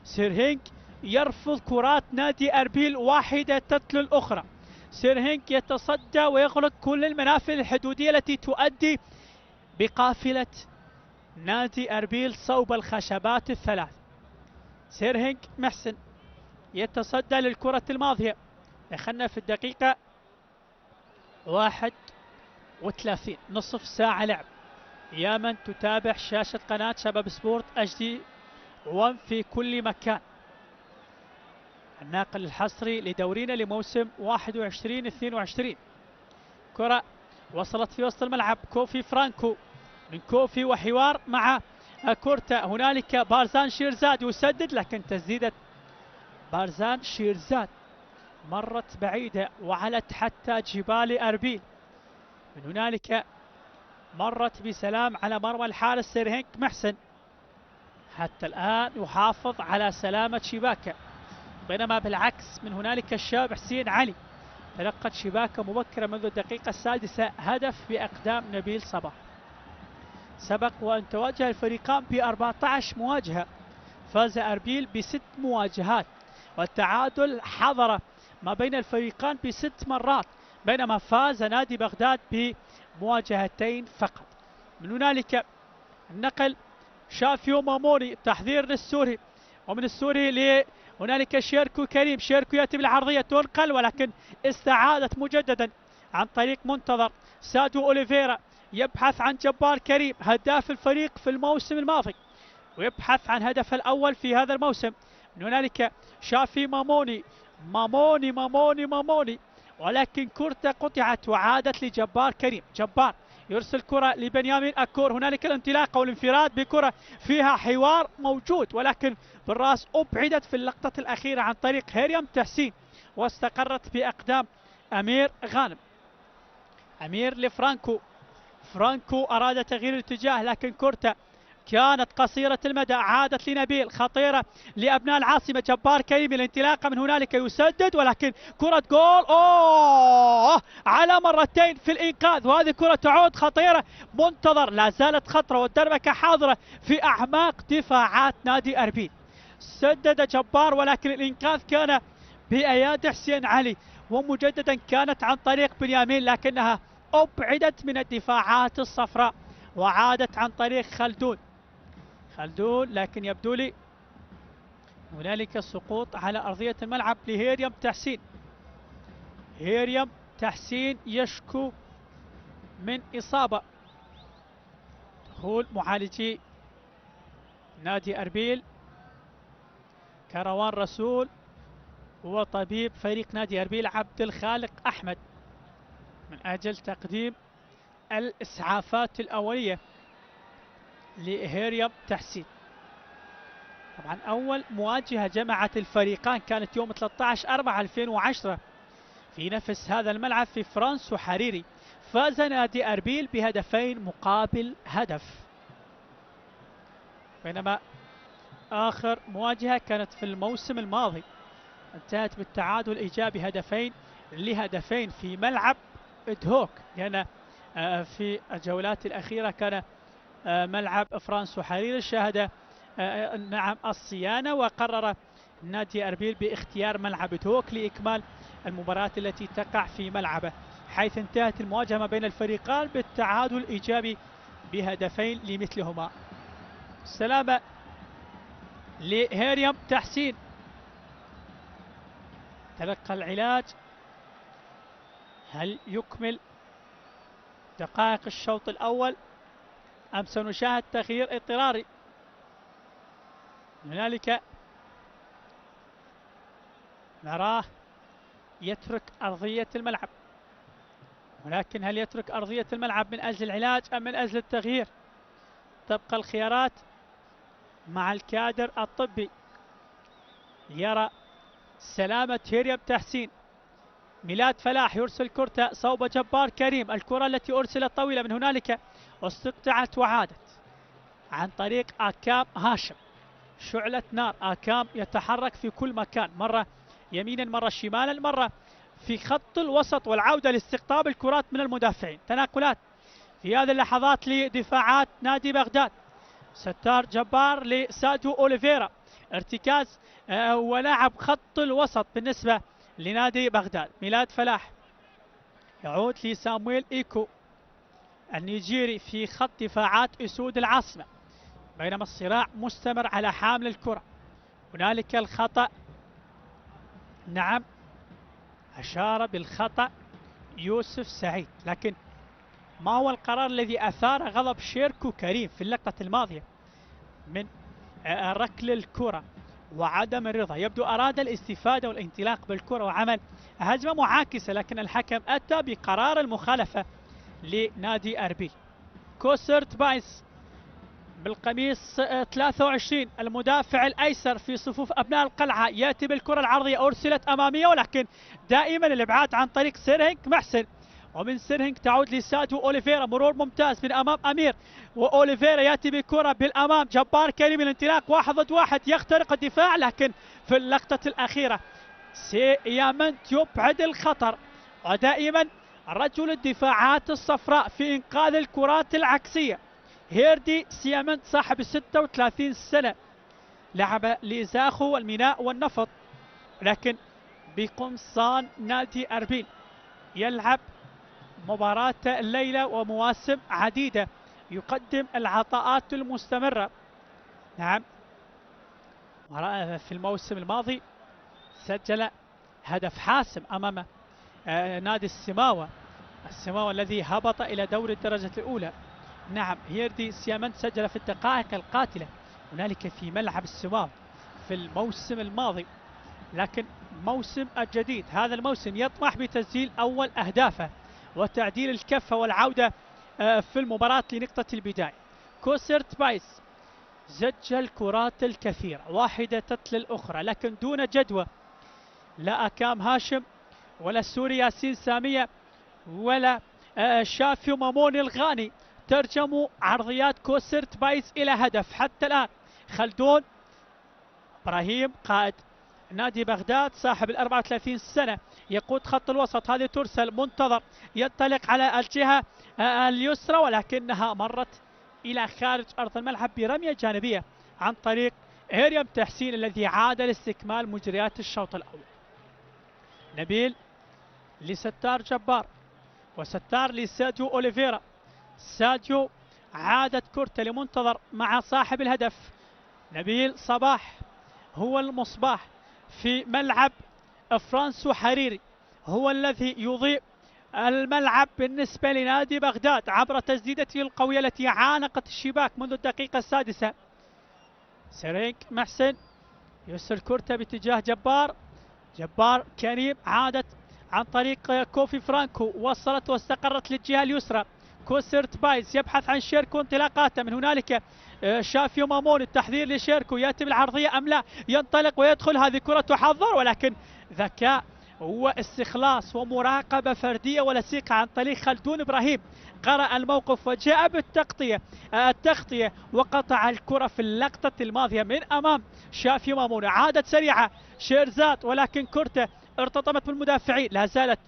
سيرهينك يرفض كرات نادي أربيل واحدة تتلو الأخرى. سيرهينك يتصدى ويغلق كل المنافذ الحدودية التي تؤدي بقافلة نادي أربيل صوب الخشبات الثلاث. سيرهينك محسن يتصدى للكرة الماضية. دخلنا في الدقيقة 31، نصف ساعة لعب. يا من تتابع شاشة قناة شباب سبورت HD1 في كل مكان، الناقل الحصري لدورينا لموسم 21-22. كرة وصلت في وسط الملعب. كوفي فرانكو من كوفي وحوار مع كورتا. هنالك بارزان شيرزاد يسدد، لكن تسديدة بارزان شيرزاد مرت بعيدة وعلت حتى جبال أربيل. من هنالك مرت بسلام على مرمى الحارس سيرهينك محسن، حتى الآن يحافظ على سلامة شباكة، بينما بالعكس من هنالك الشاب حسين علي تلقت شباكة مبكرة منذ الدقيقة السادسة هدف بأقدام نبيل صباح. سبق وأن تواجه الفريقان ب 14 مواجهة، فاز أربيل ب6 مواجهات، والتعادل حضر ما بين الفريقان ب6 مرات، بينما فاز نادي بغداد بمواجهتين فقط. من هنالك النقل شافيو ماموني، تحذير للسوري، ومن السوري هنالك شيركو كريم. شيركو يأتي بالعرضية تنقل، ولكن استعادت مجددا عن طريق منتظر. سادو أوليفيرا يبحث عن جبار كريم هداف الفريق في الموسم الماضي، ويبحث عن هدف الأول في هذا الموسم. من هنالك شافي ماموني ماموني ماموني ماموني، ولكن كرة قطعت وعادت لجبار كريم. جبار يرسل كرة لبنيامين أكور. هنالك الانطلاقة والانفراد بكرة فيها حوار موجود، ولكن بالراس أبعدت في اللقطة الأخيرة عن طريق هيريم تحسين، واستقرت بأقدام أمير غانم. أمير لفرانكو. فرانكو أراد تغيير الاتجاه، لكن كرة كانت قصيرة المدى، عادت لنبيل، خطيرة لأبناء العاصمة. جبار كريم الانطلاقة من هنالك يسدد، ولكن كرة جول على مرتين في الإنقاذ، وهذه كرة تعود خطيرة. منتظر لا زالت خطرة والدربكة حاضرة في أعماق دفاعات نادي أربيل. سدد جبار، ولكن الإنقاذ كان بأيادي حسين علي، ومجددا كانت عن طريق بنيامين، لكنها أبعدت من الدفاعات الصفراء وعادت عن طريق خلدون. لكن يبدو لي هنالك سقوط على أرضية الملعب لهيريم تحسين. هيريم تحسين يشكو من إصابة. دخول معالجي نادي أربيل كروان رسول وطبيب فريق نادي أربيل عبد الخالق أحمد من أجل تقديم الإسعافات الأولية لهيريم تحسين. طبعا أول مواجهة جمعت الفريقان كانت يوم 13/4/2010 في نفس هذا الملعب في فرانسو حريري. فاز نادي أربيل بهدفين مقابل هدف، بينما آخر مواجهة كانت في الموسم الماضي انتهت بالتعادل الإيجابي هدفين في ملعب إدهوك، لأن في الجولات الأخيرة كان ملعب فرانسو حريري شاهد نعم الصيانة، وقرر نادي أربيل باختيار ملعب إدهوك لإكمال المباراة التي تقع في ملعبه، حيث انتهت المواجهة ما بين الفريقان بالتعادل الإيجابي بهدفين لمثلهما. سلامة لهيريم تحسين، تلقى العلاج. هل يكمل دقائق الشوط الأول أم سنشاهد تغيير اضطراري؟ هنالك نراه يترك أرضية الملعب، ولكن هل يترك أرضية الملعب من أجل العلاج أم من أجل التغيير؟ تبقى الخيارات مع الكادر الطبي. يرى سلامة هيريم تحسين. ميلاد فلاح يرسل كرة صوب جبار كريم، الكرة التي أرسلت طويلة من هنالك واستقطعت وعادت عن طريق آكام هاشم. شعلة نار، آكام يتحرك في كل مكان، مرة يمينا مرة شمالا مرة في خط الوسط، والعودة لاستقطاب الكرات من المدافعين. تناقلات في هذه اللحظات لدفاعات نادي بغداد. ستار جبار لساديو أوليفيرا، ارتكاز ولاعب خط الوسط بالنسبة لنادي بغداد. ميلاد فلاح يعود لسامويل إيكو النيجيري في خط دفاعات أسود العاصمة، بينما الصراع مستمر على حامل الكرة. هنالك الخطأ، نعم أشار بالخطأ يوسف سعيد، لكن ما هو القرار الذي أثار غضب شيركو كريم في اللقطة الماضية من ركل الكرة وعدم الرضا؟ يبدو أراد الاستفادة والانطلاق بالكرة وعمل هجمة معاكسة، لكن الحكم أتى بقرار المخالفة لنادي أربيل. كوسرت بايس بالقميص 23 المدافع الأيسر في صفوف أبناء القلعة يأتي بالكرة العرضية، أرسلت أمامية ولكن دائما الإبعاد عن طريق سيرهينك محسن، ومن سيرهينك تعود لساديو أوليفيرا، مرور ممتاز من أمام أمير، وأوليفيرا يأتي بكرة بالأمام. جبار كريم الانطلاق 1 ضد 1 يخترق الدفاع، لكن في اللقطة الأخيرة سيامنت يبعد الخطر، ودائما رجل الدفاعات الصفراء في إنقاذ الكرات العكسية. هيردي سيامنت صاحب 36 سنة، لعب لزاخو والميناء والنفط، لكن بقمصان نادي أربيل يلعب مباراة الليلة ومواسم عديدة، يقدم العطاءات المستمرة. نعم في الموسم الماضي سجل هدف حاسم أمام نادي السماوة الذي هبط إلى دوري الدرجة الأولى. نعم هيردي سيامنت سجل في الدقائق القاتلة هنالك في ملعب السماوة في الموسم الماضي، لكن الموسم الجديد هذا الموسم يطمح بتسجيل أول أهدافه وتعديل الكفة والعودة في المباراة لنقطة البداية. كوسرت بايس سجل كرات الكثيرة واحدة تتل الأخرى، لكن دون جدوى. لا أكام هاشم ولا السوري ياسين سامية ولا شافي مامون الغاني ترجموا عرضيات كوسرت بايس إلى هدف حتى الآن. خلدون إبراهيم قائد نادي بغداد صاحب 34 سنة يقود خط الوسط، هذه ترسل منتظر ينطلق على الجهة اليسرى، ولكنها مرت إلى خارج أرض الملعب برمية جانبية عن طريق هيريم تحسين الذي عاد لاستكمال مجريات الشوط الأول. نبيل لستار جبار وستار لساديو أوليفيرا. ساديو عادت كرة لمنتظر مع صاحب الهدف. نبيل صباح هو المصباح في ملعب فرانسو حريري، هو الذي يضيء الملعب بالنسبة لنادي بغداد عبر تسديدته القوية التي عانقت الشباك منذ الدقيقة السادسة. سيرينك محسن يرسل كرة باتجاه جبار كريم، عادت عن طريق كوفي فرانكو، وصلت واستقرت للجهة اليسرى. كوسرت بايز يبحث عن شيركو انطلاقاته. من هنالك شافيو مامون، التحذير لشيركو، يأتي بالعرضية أم لا، ينطلق ويدخل، هذه كرة تحضر، ولكن ذكاء واستخلاص ومراقبة فردية ولصيقة عن طريق خلدون إبراهيم، قرأ الموقف وجاء التغطية وقطع الكرة في اللقطة الماضية من أمام شافيو مامون. عادت سريعة شيرزاد، ولكن كرته ارتطمت بالمدافعين. لا زالت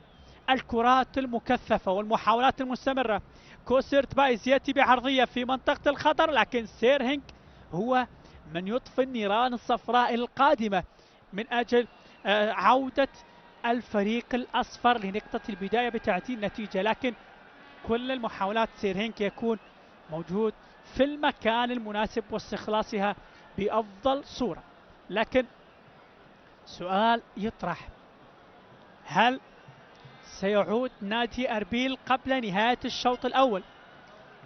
الكرات المكثفة والمحاولات المستمرة. كوسرت بايز يأتي بعرضية في منطقة الخطر، لكن سيرهينج هو من يطفئ النيران الصفراء القادمة من أجل عودة الفريق الأصفر لنقطة البداية بتعديل نتيجة. لكن كل المحاولات سيرهينج يكون موجود في المكان المناسب واستخلاصها بأفضل صورة. لكن سؤال يطرح: هل سيعود نادي أربيل قبل نهاية الشوط الأول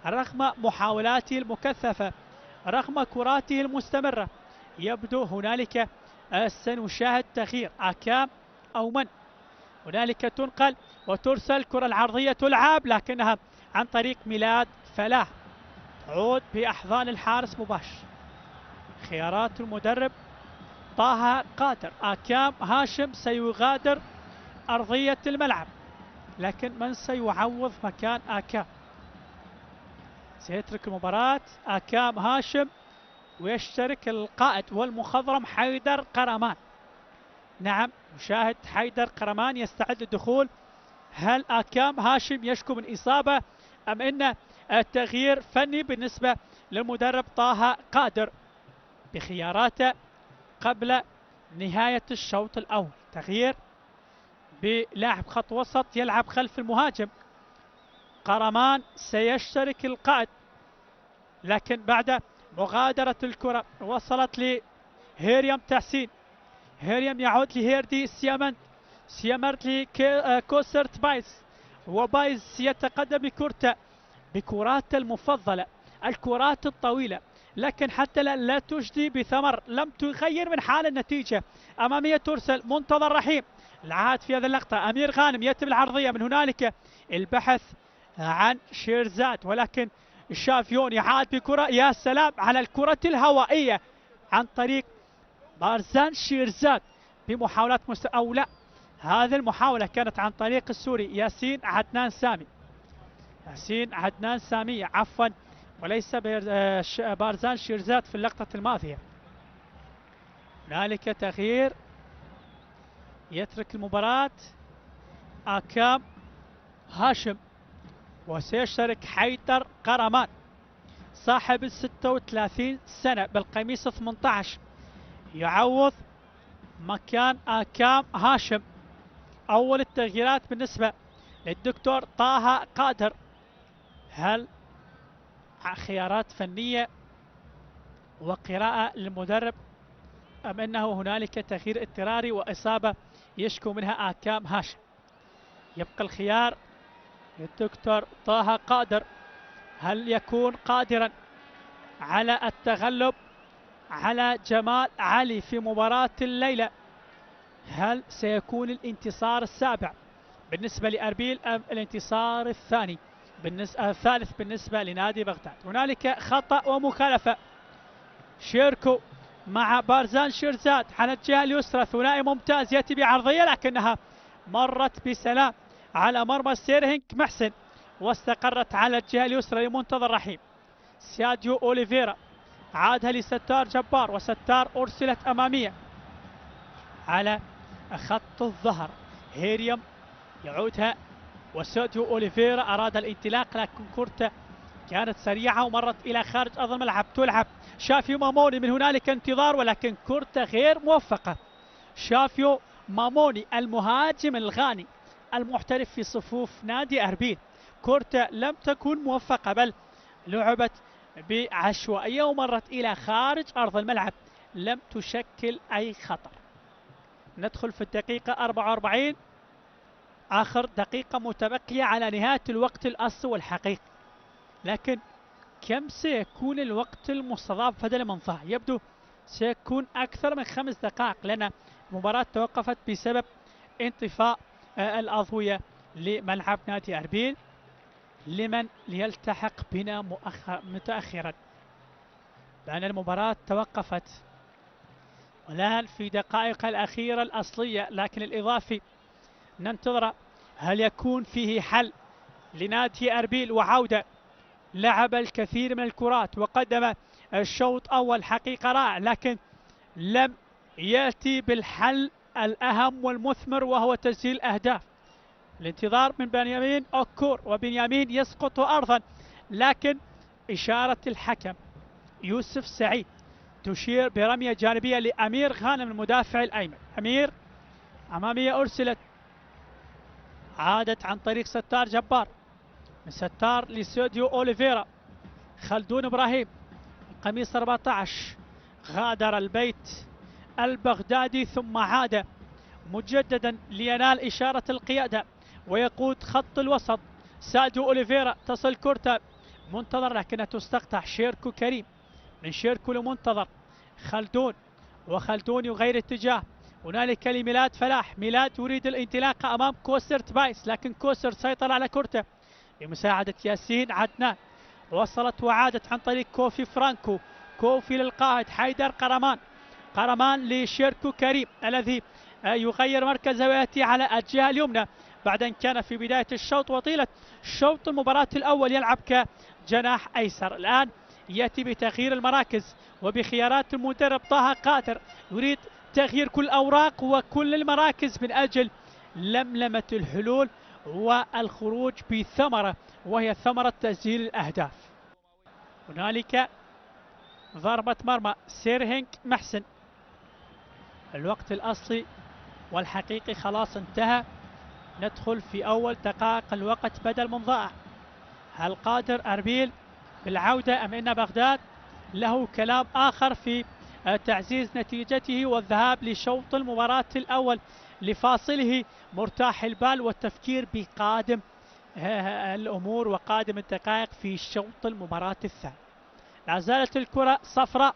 رغم محاولاته المكثفة، رغم كراته المستمرة؟ يبدو هنالك سنشاهد تغيير أكام أو من. هنالك تنقل وترسل كرة العرضية تلعب، لكنها عن طريق ميلاد فلاح، تعود بأحضان الحارس مباشر. خيارات المدرب طه قادر. أكام هاشم سيغادر أرضية الملعب، لكن من سيعوض مكان أكام؟ سيترك المباراة أكام هاشم ويشترك القائد والمخضرم حيدر قرمان. نعم، مشاهد حيدر قرمان يستعد للدخول. هل أكام هاشم يشكو من إصابة أم إن التغيير فني بالنسبة للمدرب طه قادر بخياراته قبل نهاية الشوط الأول؟ تغيير بلاعب خط وسط يلعب خلف المهاجم. قرمان سيشترك القائد، لكن بعد مغادرة الكرة وصلت لهيريم تحسين. هيريم يعود لهيردي سيامرت لكوسرت بايز، وبايز يتقدم بكرته بكراته المفضلة، الكرات الطويلة، لكن حتى لا تجدي بثمر، لم تغير من حال النتيجة. أمامية ترسل، منتظر رحيم العاد في هذه اللقطة. أمير غانم يأتي بالعرضية. من هنالك البحث عن شيرزاد، ولكن الشافيون يعاد بكرة. يا سلام على الكرة الهوائية عن طريق بارزان شيرزاد بمحاولات أو لا، هذه المحاولة كانت عن طريق السوري ياسين عدنان سامي عفوا، وليس بارزان شيرزاد في اللقطة الماضية. هنالك تغيير يترك المباراة أكام هاشم وسيشترك حيدر قرمان صاحب 36 سنة بالقميص 18 يعوض مكان أكام هاشم. أول التغييرات بالنسبة للدكتور طه قادر. هل خيارات فنية وقراءة للمدرب أم أنه هنالك تغيير اضطراري وإصابة يشكو منها أكام هاشم؟ يبقى الخيار للدكتور طه قادر. هل يكون قادرا على التغلب على جمال علي في مباراة الليلة؟ هل سيكون الانتصار السابع بالنسبة لأربيل أم الانتصار الثالث بالنسبة لنادي بغداد؟ هنالك خطأ ومخالفة. شيركو مع بارزان شيرزاد على الجهة اليسرى، ثنائي ممتاز يأتي بعرضية، لكنها مرت بسلام على مرمى سيرهينج محسن واستقرت على الجهة اليسرى لمنتظر رحيم. ساديو أوليفيرا عادها لستار جبار، وستار أرسلت أمامية على خط الظهر. هيريم يعودها، وساديو أوليفيرا أراد الانطلاق، لكن كرته كانت سريعة ومرت إلى خارج أرض الملعب. تلعب شافيو ماموني، من هنالك انتظار، ولكن كرته غير موفقة. شافيو ماموني المهاجم الغاني المحترف في صفوف نادي أربيل، كرته لم تكن موفقة، بل لعبت بعشوائية ومرت إلى خارج أرض الملعب، لم تشكل أي خطر. ندخل في الدقيقة 44، آخر دقيقة متبقية على نهاية الوقت الأصلي والحقيقي، لكن كم سيكون الوقت المستضاف بدل من ضاع؟ يبدو سيكون أكثر من 5 دقائق، لأن المباراة توقفت بسبب انطفاء الأضوية لملعب نادي أربيل. لمن ليلتحق بنا متأخرا، لأن المباراة توقفت والآن في دقائق الأخيرة الأصلية، لكن الإضافي ننتظر هل يكون فيه حل لنادي أربيل وعودة. لعب الكثير من الكرات وقدم الشوط أول حقيقة رائع، لكن لم يأتي بالحل الأهم والمثمر وهو تسجيل أهداف. الانتظار من بنيامين أوكور، وبنيامين يسقط أرضا، لكن إشارة الحكم يوسف سعيد تشير برمية جانبية لأمير غانم المدافع الأيمن. أمير أمامية أرسلت، عادت عن طريق ستار جبار، من ستار لسيوديو أوليفيرا. خلدون إبراهيم قميص 14 غادر البيت البغدادي ثم عاد مجددا لينال إشارة القيادة ويقود خط الوسط. ساديو أوليفيرا تصل كورتا منتظر لكنها تستقطع. شيركو كريم، من شيركو لمنتظر خلدون، وخلدون يغير اتجاه. هنالك لميلاد فلاح، ميلاد يريد الانطلاقة أمام كوسر تبايس، لكن كوسر سيطر على كورتا بمساعدة ياسين عدنان. وصلت وعادت عن طريق كوفي فرانكو، كوفي للقائد حيدر قرمان، قرمان لشيركو كريم الذي يغير مركزه ويأتي على الجهة اليمنى بعد أن كان في بداية الشوط وطيلة شوط المباراة الأول يلعب كجناح أيسر. الآن يأتي بتغيير المراكز وبخيارات المدرب طه قادر، يريد تغيير كل الأوراق وكل المراكز من أجل لملمة الحلول والخروج بثمرة، وهي ثمرة تسجيل الأهداف. هنالك ضربة مرمى سيرهنك محسن. الوقت الأصلي والحقيقي خلاص انتهى، ندخل في أول دقائق الوقت بدل من ضائع. هل قادر أربيل بالعودة أم إن بغداد له كلام آخر في تعزيز نتيجته والذهاب لشوط المباراة الأول لفاصله مرتاح البال والتفكير بقادم الأمور وقادم الدقائق في شوط المباراة الثاني. لا زالت الكرة صفراء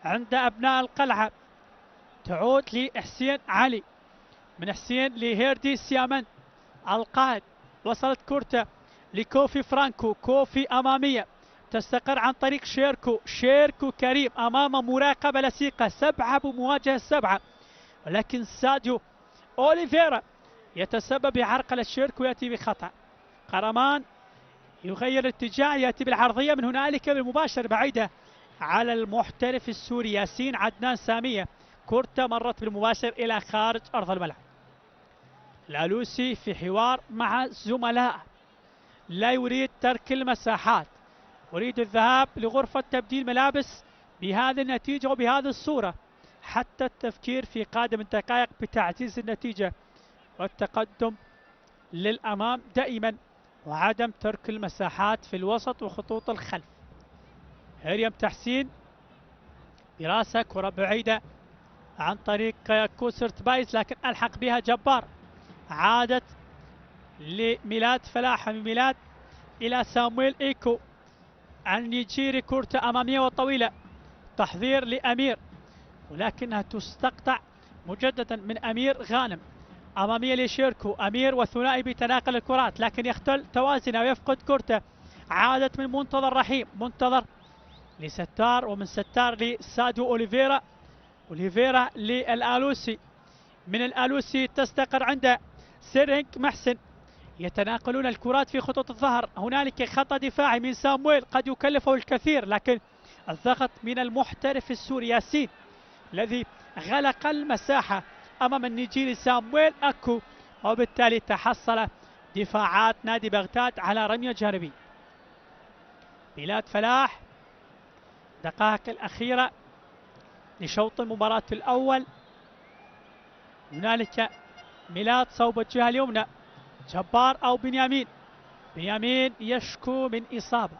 عند أبناء القلعة، تعود لحسين علي، من حسين لهيردي سيامن القائد. وصلت كورتا لكوفي فرانكو، كوفي أمامية تستقر عن طريق شيركو، شيركو كريم أمام مراقبة لصيقة، 7 بمواجهة 7، ولكن ساديو أوليفيرا يتسبب بعرقلة شيركو، يأتي بخطأ. قرمان يغير اتجاه، يأتي بالعرضية من هنالك بالمباشر بعيدة على المحترف السوري ياسين عدنان سامية. كورتا مرت بالمباشر إلى خارج أرض الملعب. الألوسي في حوار مع زملائه، لا يريد ترك المساحات، يريد الذهاب لغرفة تبديل ملابس بهذه النتيجة وبهذه الصورة، حتى التفكير في قادم الدقائق بتعزيز النتيجة والتقدم للأمام دائما، وعدم ترك المساحات في الوسط وخطوط الخلف. هريم تحسين براسة، كرة بعيدة عن طريق كوسر تبايس، لكن ألحق بها جبار. عادت لميلاد فلاح، من ميلاد إلى سامويل إيكو النيجيري، كورة أمامية وطويلة، تحضير لأمير ولكنها تستقطع مجددا من أمير غانم. أمامية لشيركو، أمير وثنائي بتناقل الكرات، لكن يختل توازنه ويفقد كورته. عادت من منتظر رحيم، منتظر لستار، ومن ستار لسادو أوليفيرا، أوليفيرا للآلوسي، من الآلوسي تستقر عند سيرهنك محسن. يتناقلون الكرات في خطوط الظهر. هنالك خطأ دفاعي من سامويل قد يكلفه الكثير، لكن الضغط من المحترف السوري ياسين الذي غلق المساحة أمام النيجيري سامويل أكو، وبالتالي تحصل دفاعات نادي بغداد على رمية جانبية. ميلاد فلاح، دقائق الأخيرة لشوط المباراة الأول. هنالك ميلاد صوب الجهة اليمنى، جبار أو بنيامين، بنيامين يشكو من إصابة،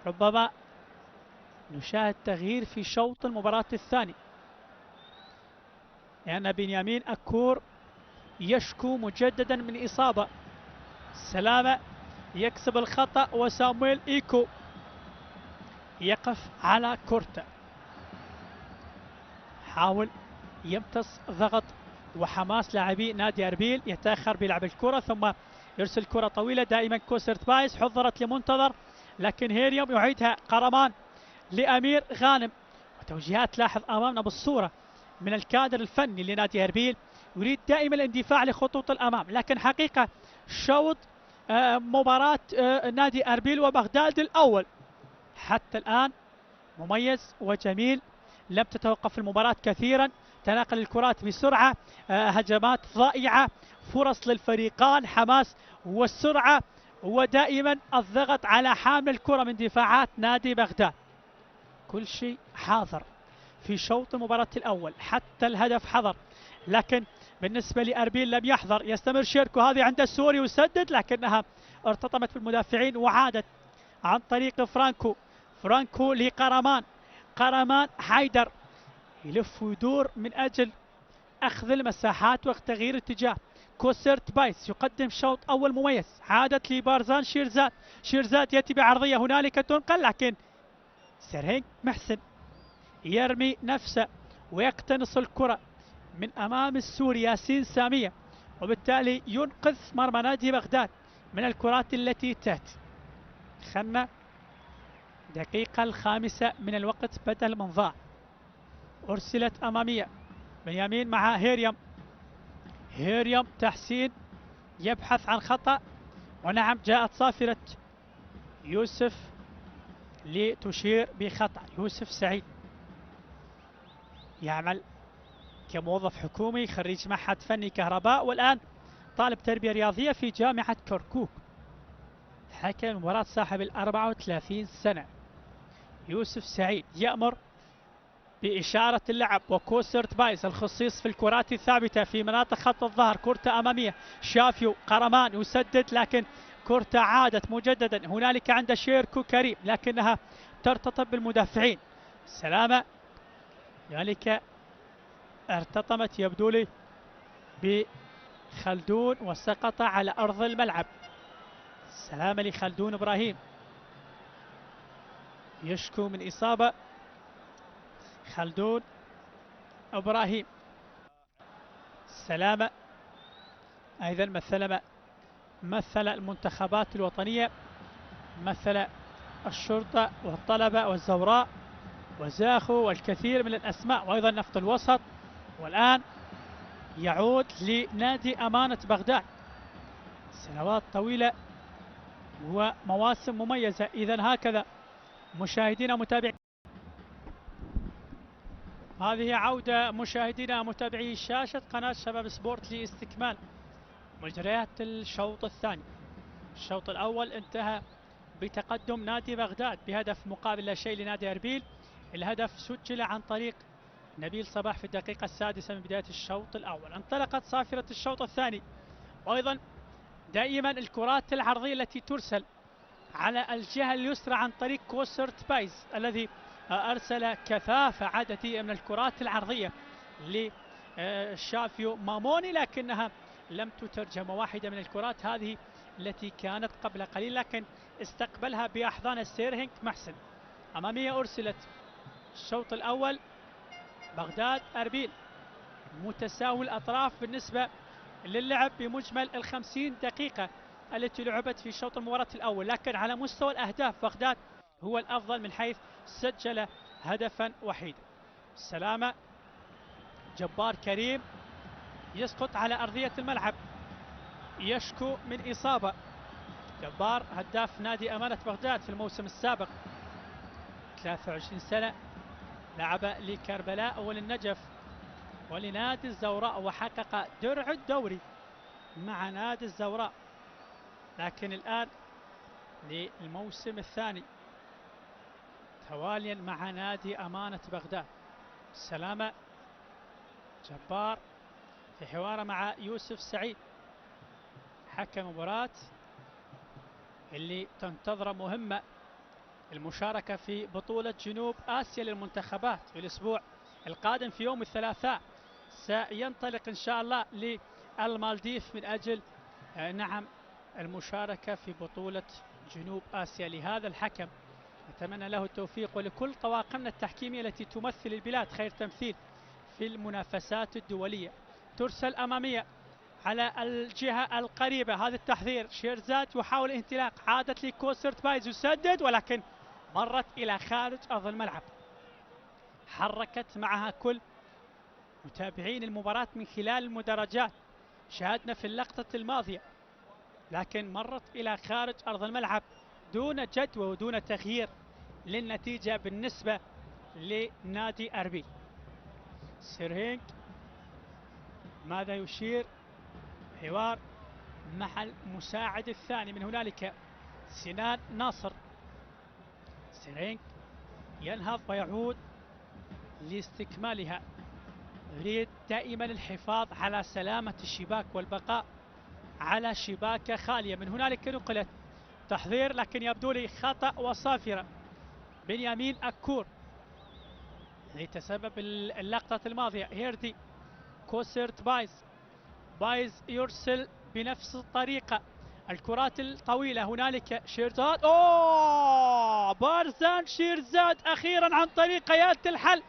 ربما نشاهد تغيير في شوط المباراة الثاني، لأن بنيامين أكور يشكو مجددا من إصابة. سلامة يكسب الخطأ، وسامويل إيكو يقف على كورتا، حاول يمتص ضغط وحماس لاعبي نادي أربيل، يتأخر بلعب الكرة ثم يرسل كرة طويلة دائما كوسرت بايس، حضرت لمنتظر لكن هيريوم يعيدها قرمان لأمير غانم. وتوجيهات لاحظ أمامنا بالصورة من الكادر الفني لنادي أربيل، يريد دائما الاندفاع لخطوط الأمام. لكن حقيقة شوط مباراة نادي أربيل وبغداد الأول حتى الآن مميز وجميل، لم تتوقف المباراة كثيرا، تناقل الكرات بسرعة، هجمات ضائعة، فرص للفريقان، حماس والسرعة، ودائما الضغط على حامل الكرة من دفاعات نادي بغداد. كل شيء حاضر في شوط المباراة الأول، حتى الهدف حضر، لكن بالنسبة لأربيل لم يحضر. يستمر شيركو، هذه عند السوري وسدد لكنها ارتطمت بالمدافعين وعادت عن طريق فرانكو لقرمان. قرمان حيدر يلف ويدور من أجل أخذ المساحات وتغيير اتجاه. كوسرت بايس يقدم شوط أول مميز، عادت لبارزان شيرزاد يأتي بعرضية هنالك تنقل، لكن سيرهينج محسن يرمي نفسه ويقتنص الكرة من أمام السوري ياسين سامية، وبالتالي ينقذ مرمى نادي بغداد من الكرات التي تأتي. خلنا دقيقة الخامسة من الوقت بدل من ضاع. أرسلت أمامية بنيامين مع هيريوم تحسين يبحث عن خطأ، ونعم جاءت صافرة يوسف لتشير بخطأ. يوسف سعيد يعمل كموظف حكومي، خريج معهد فني كهرباء، والآن طالب تربية رياضية في جامعة كركوك. حكم مباراة صاحب 34 سنة يوسف سعيد يأمر بإشارة اللعب. وكوسرت بايس الخصيص في الكرات الثابتة في مناطق خط الظهر، كرة أمامية شافيو قرمان يسدد، لكن كرة عادت مجددا هنالك عند شيركو كريم لكنها ترتطم بالمدافعين. سلامة هنالك ارتطمت يبدو لي بخلدون وسقط على أرض الملعب. سلامة لخلدون إبراهيم يشكو من إصابة. خلدون إبراهيم سلامة أيضا مثل المنتخبات الوطنية، مثل الشرطة والطلبة والزوراء وزاخو والكثير من الأسماء، وأيضا نفط الوسط، والآن يعود لنادي أمانة بغداد. سنوات طويلة ومواسم مميزة. إذن هكذا مشاهدينا متابعي، هذه عودة مشاهدينا متابعي شاشة قناة شباب سبورت لاستكمال مجريات الشوط الثاني. الشوط الأول انتهى بتقدم نادي بغداد بهدف مقابل لا شيء لنادي أربيل. الهدف سجل عن طريق نبيل صباح في الدقيقة السادسة من بداية الشوط الأول. انطلقت صافرة الشوط الثاني، وأيضا دائما الكرات العرضية التي ترسل على الجهة اليسرى عن طريق كوسرت بايز الذي أرسل كثافة عددية من الكرات العرضية لشافيو ماموني، لكنها لم تترجم. واحدة من الكرات هذه التي كانت قبل قليل لكن استقبلها بأحضان السيرهينج محسن. أمامية أرسلت. الشوط الأول بغداد أربيل متساوي الأطراف بالنسبة للعب بمجمل 50 دقيقة التي لعبت في شوط المباراة الأول، لكن على مستوى الأهداف بغداد هو الأفضل من حيث سجل هدفا وحيدا. سلامة جبار كريم يسقط على أرضية الملعب، يشكو من إصابة. جبار هداف نادي أمانة بغداد في الموسم السابق، 23 سنة، لعب لكربلاء وللنجف ولنادي الزوراء وحقق درع الدوري مع نادي الزوراء، لكن الآن للموسم الثاني تواليا مع نادي أمانة بغداد. سلامة جبار في حواره مع يوسف سعيد حكم مباراة اللي تنتظر مهمة، المشاركة في بطولة جنوب آسيا للمنتخبات في الأسبوع القادم في يوم الثلاثاء. سينطلق إن شاء الله للمالديف من أجل نعم المشاركة في بطولة جنوب آسيا. لهذا الحكم نتمنى له التوفيق ولكل طواقمنا التحكيمية التي تمثل البلاد خير تمثيل في المنافسات الدولية. ترسل أمامية على الجهة القريبة. هذا التحذير، شيرزاد يحاول الانطلاق، عادت لكوسرت بايز يسدد ولكن مرت إلى خارج أرض الملعب. حركت معها كل متابعين المباراة من خلال المدرجات، شاهدنا في اللقطة الماضية، لكن مرت إلى خارج أرض الملعب دون جدوى ودون تغيير للنتيجة بالنسبة لنادي أربيل. سيرهينك ماذا يشير؟ حوار مع المساعد الثاني من هنالك سنان ناصر. سيرهينك ينهض ويعود لاستكمالها، يريد دائما الحفاظ على سلامة الشباك والبقاء على شباك خالية. من هنالك نقلت تحضير، لكن يبدو لي خطأ وصافرة. بنيامين أكور لتسبب اللقطة الماضية. هيردي كوسرت بايز يرسل بنفس الطريقة الكرات الطويلة. هنالك شيرزاد، بارزان شيرزاد أخيرا عن طريق قيادة الحل،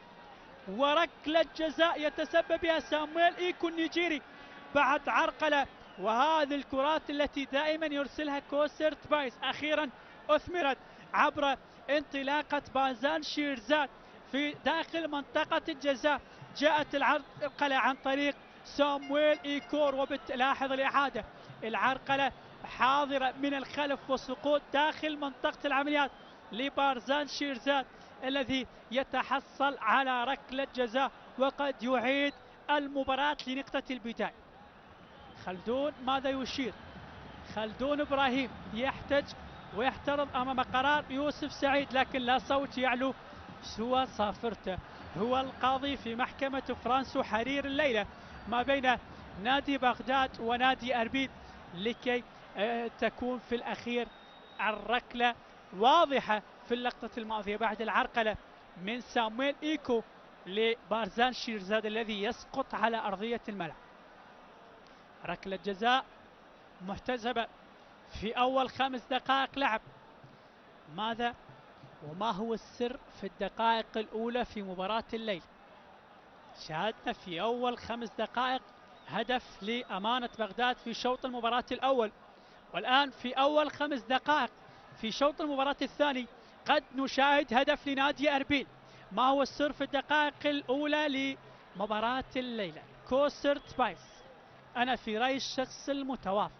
وركلة جزاء يتسبب بها سامويل إيكو النيجيري بعد عرقلة. وهذه الكرات التي دائما يرسلها كوسرت بايز أخيرا أثمرت عبر انطلاقة بارزان شيرزاد في داخل منطقة الجزاء. جاءت العرقلة عن طريق سامويل إيكور، لاحظ الإعادة، العرقلة حاضرة من الخلف وسقوط داخل منطقة العمليات لبارزان شيرزاد الذي يتحصل على ركلة جزاء وقد يعيد المباراة لنقطة البداية. خلدون ماذا يشير؟ خلدون إبراهيم يحتج ويحترض أمام قرار يوسف سعيد، لكن لا صوت يعلو سوى صافرته. هو القاضي في محكمة فرانسو حرير الليلة ما بين نادي بغداد ونادي أربيل، لكي تكون في الأخير الركلة واضحة في اللقطة الماضية بعد العرقلة من سامويل إيكو لبارزان شيرزاد الذي يسقط على أرضية الملعب. ركلة جزاء محتسبة في أول 5 دقائق لعب. ماذا وما هو السر في الدقائق الأولى في مباراة الليل؟ شاهدنا في أول 5 دقائق هدف لأمانة بغداد في شوط المباراة الأول، والآن في أول 5 دقائق في شوط المباراة الثاني قد نشاهد هدف لنادي أربيل. ما هو السر في الدقائق الأولى لمباراة الليلة؟ كوسرت بايز أنا في رأيي الشخص المتواضع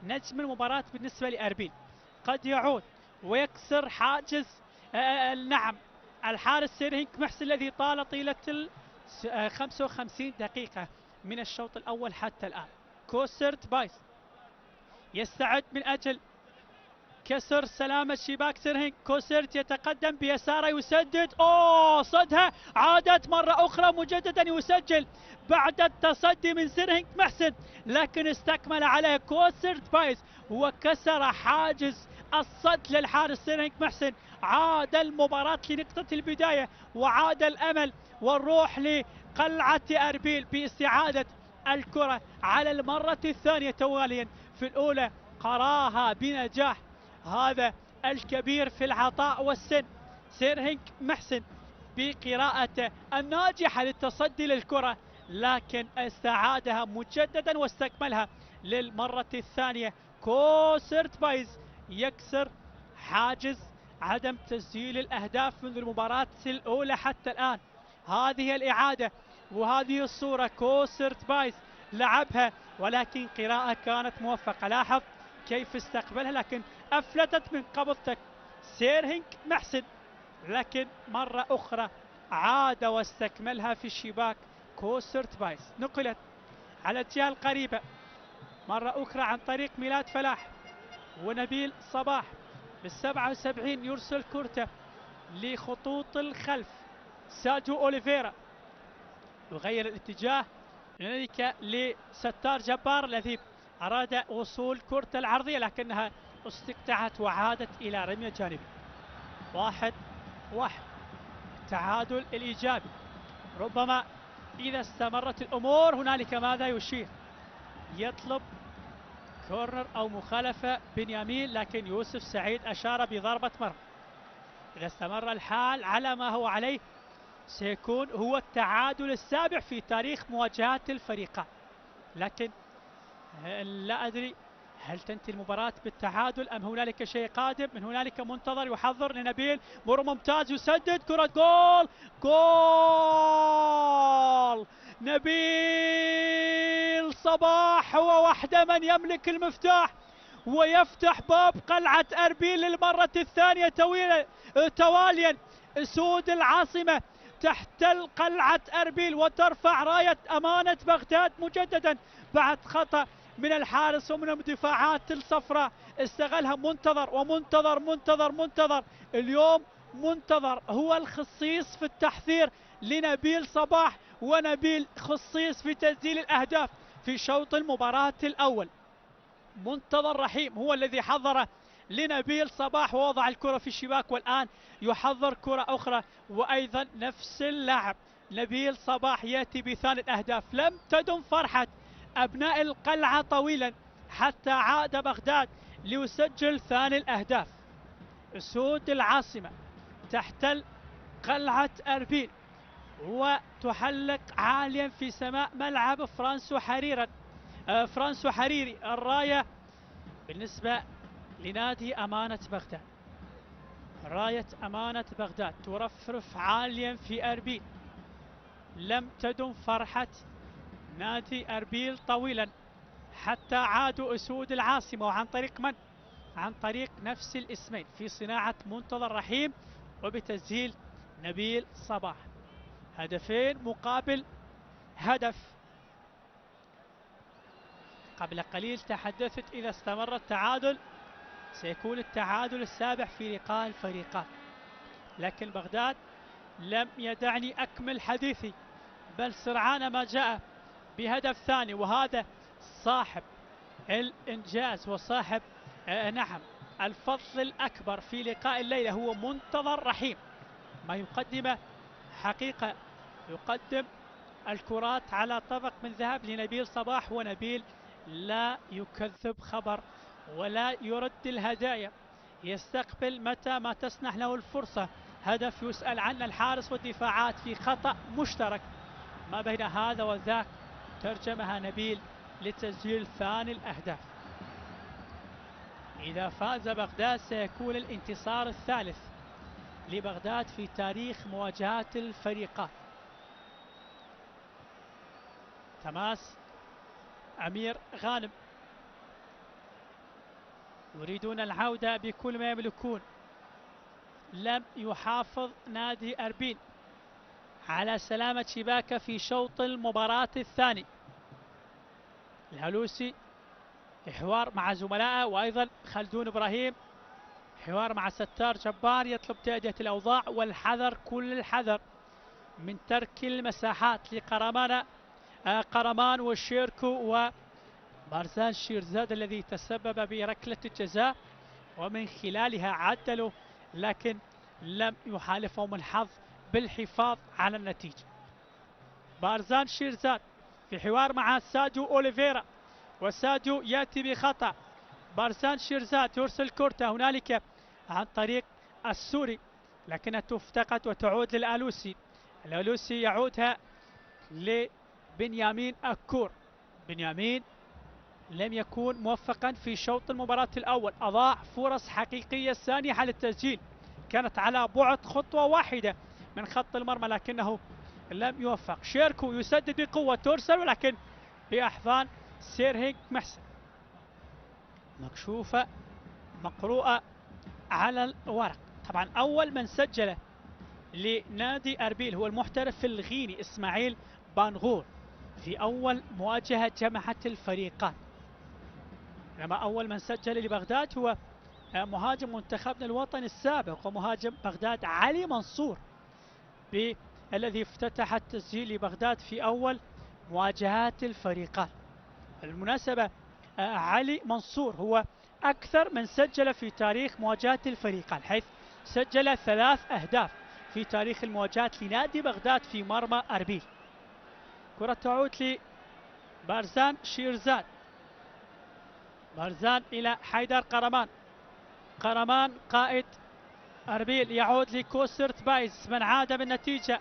نجم المباراة بالنسبة لأربيل قد يعود ويكسر حاجز نعم الحارس سيرهينك محسن الذي طال طيلة 55 دقيقة من الشوط الأول حتى الآن. كوسرت بايز يستعد من أجل كسر سلامة شباك سيرهينك. كوسرت يتقدم بيساره يسدد، صدها، عادت مرة أخرى مجددا يسجل بعد التصدي من سيرهينك محسن، لكن استكمل عليه كوسرت بايز وكسر حاجز الصد للحارس سيرهينك محسن. عاد المباراة لنقطة البداية وعاد الأمل والروح لقلعة أربيل باستعادة الكرة على المرة الثانية تواليا. في الأولى قراها بنجاح هذا الكبير في العطاء والسن سيرهينك محسن بقراءته الناجحة للتصدي للكرة، لكن استعادها مجددا واستكملها للمرة الثانية. كوسرت بايز يكسر حاجز عدم تسجيل الأهداف منذ المباراة الأولى حتى الآن. هذه الإعادة وهذه الصورة كوسرت بايز لعبها، ولكن قراءة كانت موفقة. لاحظ كيف استقبلها، لكن أفلتت من قبضتك سيرهينك محسن، لكن مرة أخرى عاد واستكملها في الشباك كوسرت بايز. نقلت على الجهة القريبة مرة أخرى عن طريق ميلاد فلاح ونبيل صباح. بال77 يرسل كرته لخطوط الخلف. ساجو أوليفيرا يغير الاتجاه هنالك لستار جبار الذي أراد وصول كرة العرضية لكنها استقطعت وعادت إلى رمية جانبية. 1-1 التعادل الإيجابي. ربما إذا استمرت الأمور هنالك ماذا يشير؟ يطلب كورنر أو مخالفة بنيامين، لكن يوسف سعيد أشار بضربة مرمى. إذا استمر الحال على ما هو عليه سيكون هو التعادل السابع في تاريخ مواجهات الفريقين، لكن لا أدري هل تنتهي المباراة بالتعادل أم هنالك شيء قادم. من هنالك منتظر يحضر لنبيل، مر ممتاز، يسدد كرة جول. جول نبيل صباح، هو وحده من يملك المفتاح ويفتح باب قلعة أربيل للمرة الثانية تواليا. أسود العاصمة تحتل قلعة أربيل وترفع راية أمانة بغداد مجددا بعد خطأ من الحارس ومن الدفاعات الصفراء. استغلها منتظر ومنتظر منتظر منتظر. اليوم منتظر هو الخصيص في التحذير لنبيل صباح، ونبيل خصيص في تسجيل الأهداف في شوط المباراة الأول. منتظر رحيم هو الذي حضر لنبيل صباح ووضع الكرة في الشباك، والآن يحضر كرة أخرى وأيضا نفس اللاعب نبيل صباح يأتي بثاني الأهداف. لم تدم فرحة أبناء القلعة طويلا حتى عاد بغداد ليسجل ثاني الأهداف. أسود العاصمة تحتل قلعة أربيل وتحلق عاليا في سماء ملعب فرانسو حريري. الراية بالنسبة لنادي أمانة بغداد، راية أمانة بغداد ترفرف عاليا في أربيل. لم تدم فرحة نادي أربيل طويلا حتى عادوا أسود العاصمة، وعن طريق من؟ عن طريق نفس الاسمين في صناعة منتظر رحيم وبتسجيل نبيل صباح. هدفين مقابل هدف. قبل قليل تحدثت إذا استمر التعادل سيكون التعادل السابع في لقاء الفريقان، لكن بغداد لم يدعني أكمل حديثي، بل سرعان ما جاء بهدف ثاني، وهذا صاحب الإنجاز وصاحب نعم الفضل الأكبر في لقاء الليلة هو منتظر رحيم. ما يقدمه حقيقة يقدم الكرات على طبق من ذهب لنبيل صباح، ونبيل لا يكذب خبر ولا يرد الهدايا، يستقبل متى ما تسنح له الفرصة. هدف يسأل عنه الحارس والدفاعات في خطأ مشترك ما بين هذا وذاك، ترجمها نبيل لتسجيل ثاني الأهداف. إذا فاز بغداد سيكون الانتصار الثالث لبغداد في تاريخ مواجهات الفريقان. تماس أمير غانم يريدون العودة بكل ما يملكون. لم يحافظ نادي أربيل على سلامة شباكه في شوط المباراة الثاني. الهلوسي حوار مع زملائه، وأيضا خلدون إبراهيم حوار مع ستار جبار يطلب تهدئة الأوضاع والحذر كل الحذر من ترك المساحات قرمان والشيركو وبارزان شيرزاد الذي تسبب بركلة الجزاء ومن خلالها عدلوا، لكن لم يحالفهم الحظ بالحفاظ على النتيجة. بارزان شيرزاد في حوار مع ساديو أوليفيرا، وساديو يأتي بخطأ. بارزان شيرزاد يرسل كرة هنالك عن طريق السوري، لكنها تفتقد وتعود للألوسي. الألوسي يعودها لبنيامين أكور. بنيامين لم يكون موفقا في شوط المباراة الأول، أضاع فرص حقيقية سانحة للتسجيل، كانت على بعد خطوة واحدة من خط المرمى لكنه لم يوفق. شيركو يسدد بقوة، ترسل ولكن بأحضان سيرهينج محسن، مكشوفة مقروءة على الورق. طبعا أول من سجل لنادي أربيل هو المحترف الغيني إسماعيل بانغور في أول مواجهة جمعت الفريقان، لما أول من سجل لبغداد هو مهاجم منتخبنا الوطني السابق ومهاجم بغداد علي منصور الذي افتتح التسجيل لبغداد في أول مواجهات الفريقان. بالمناسبة علي منصور هو أكثر من سجل في تاريخ مواجهات الفريقان، حيث سجل 3 أهداف في تاريخ المواجهات لنادي بغداد في مرمى أربيل. كرة تعود لبارزان شيرزاد، بارزان إلى حيدر قرمان قائد أربيل يعود لكوسرت بايز من عاد بالنتيجة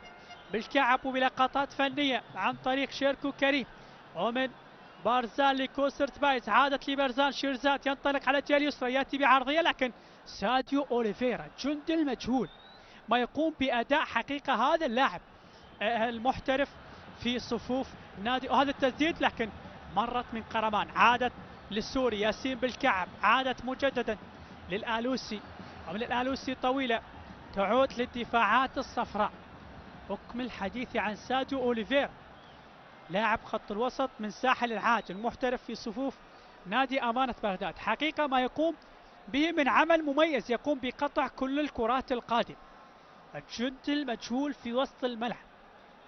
بالكعب وبلقطات فنية عن طريق شيركو كريم، ومن بارزان لكوسرت بايز، عادت لبارزان شيرزاد ينطلق على الجهة اليسرى، يأتي بعرضية لكن ساديو أوليفيرا جند المجهول ما يقوم بأداء حقيقة هذا اللاعب المحترف في صفوف نادي. وهذا التسديد لكن مرت من قرمان، عادت للسوري ياسين بالكعب، عادت مجددا للآلوسي، ومن الآلوسي طويلة تعود للدفاعات الصفراء. أكمل حديثي عن ساديو أوليفيرا، لاعب خط الوسط من ساحل العاج المحترف في صفوف نادي أمانة بغداد. حقيقة ما يقوم به من عمل مميز، يقوم بقطع كل الكرات القادمة، الجند المجهول في وسط الملعب.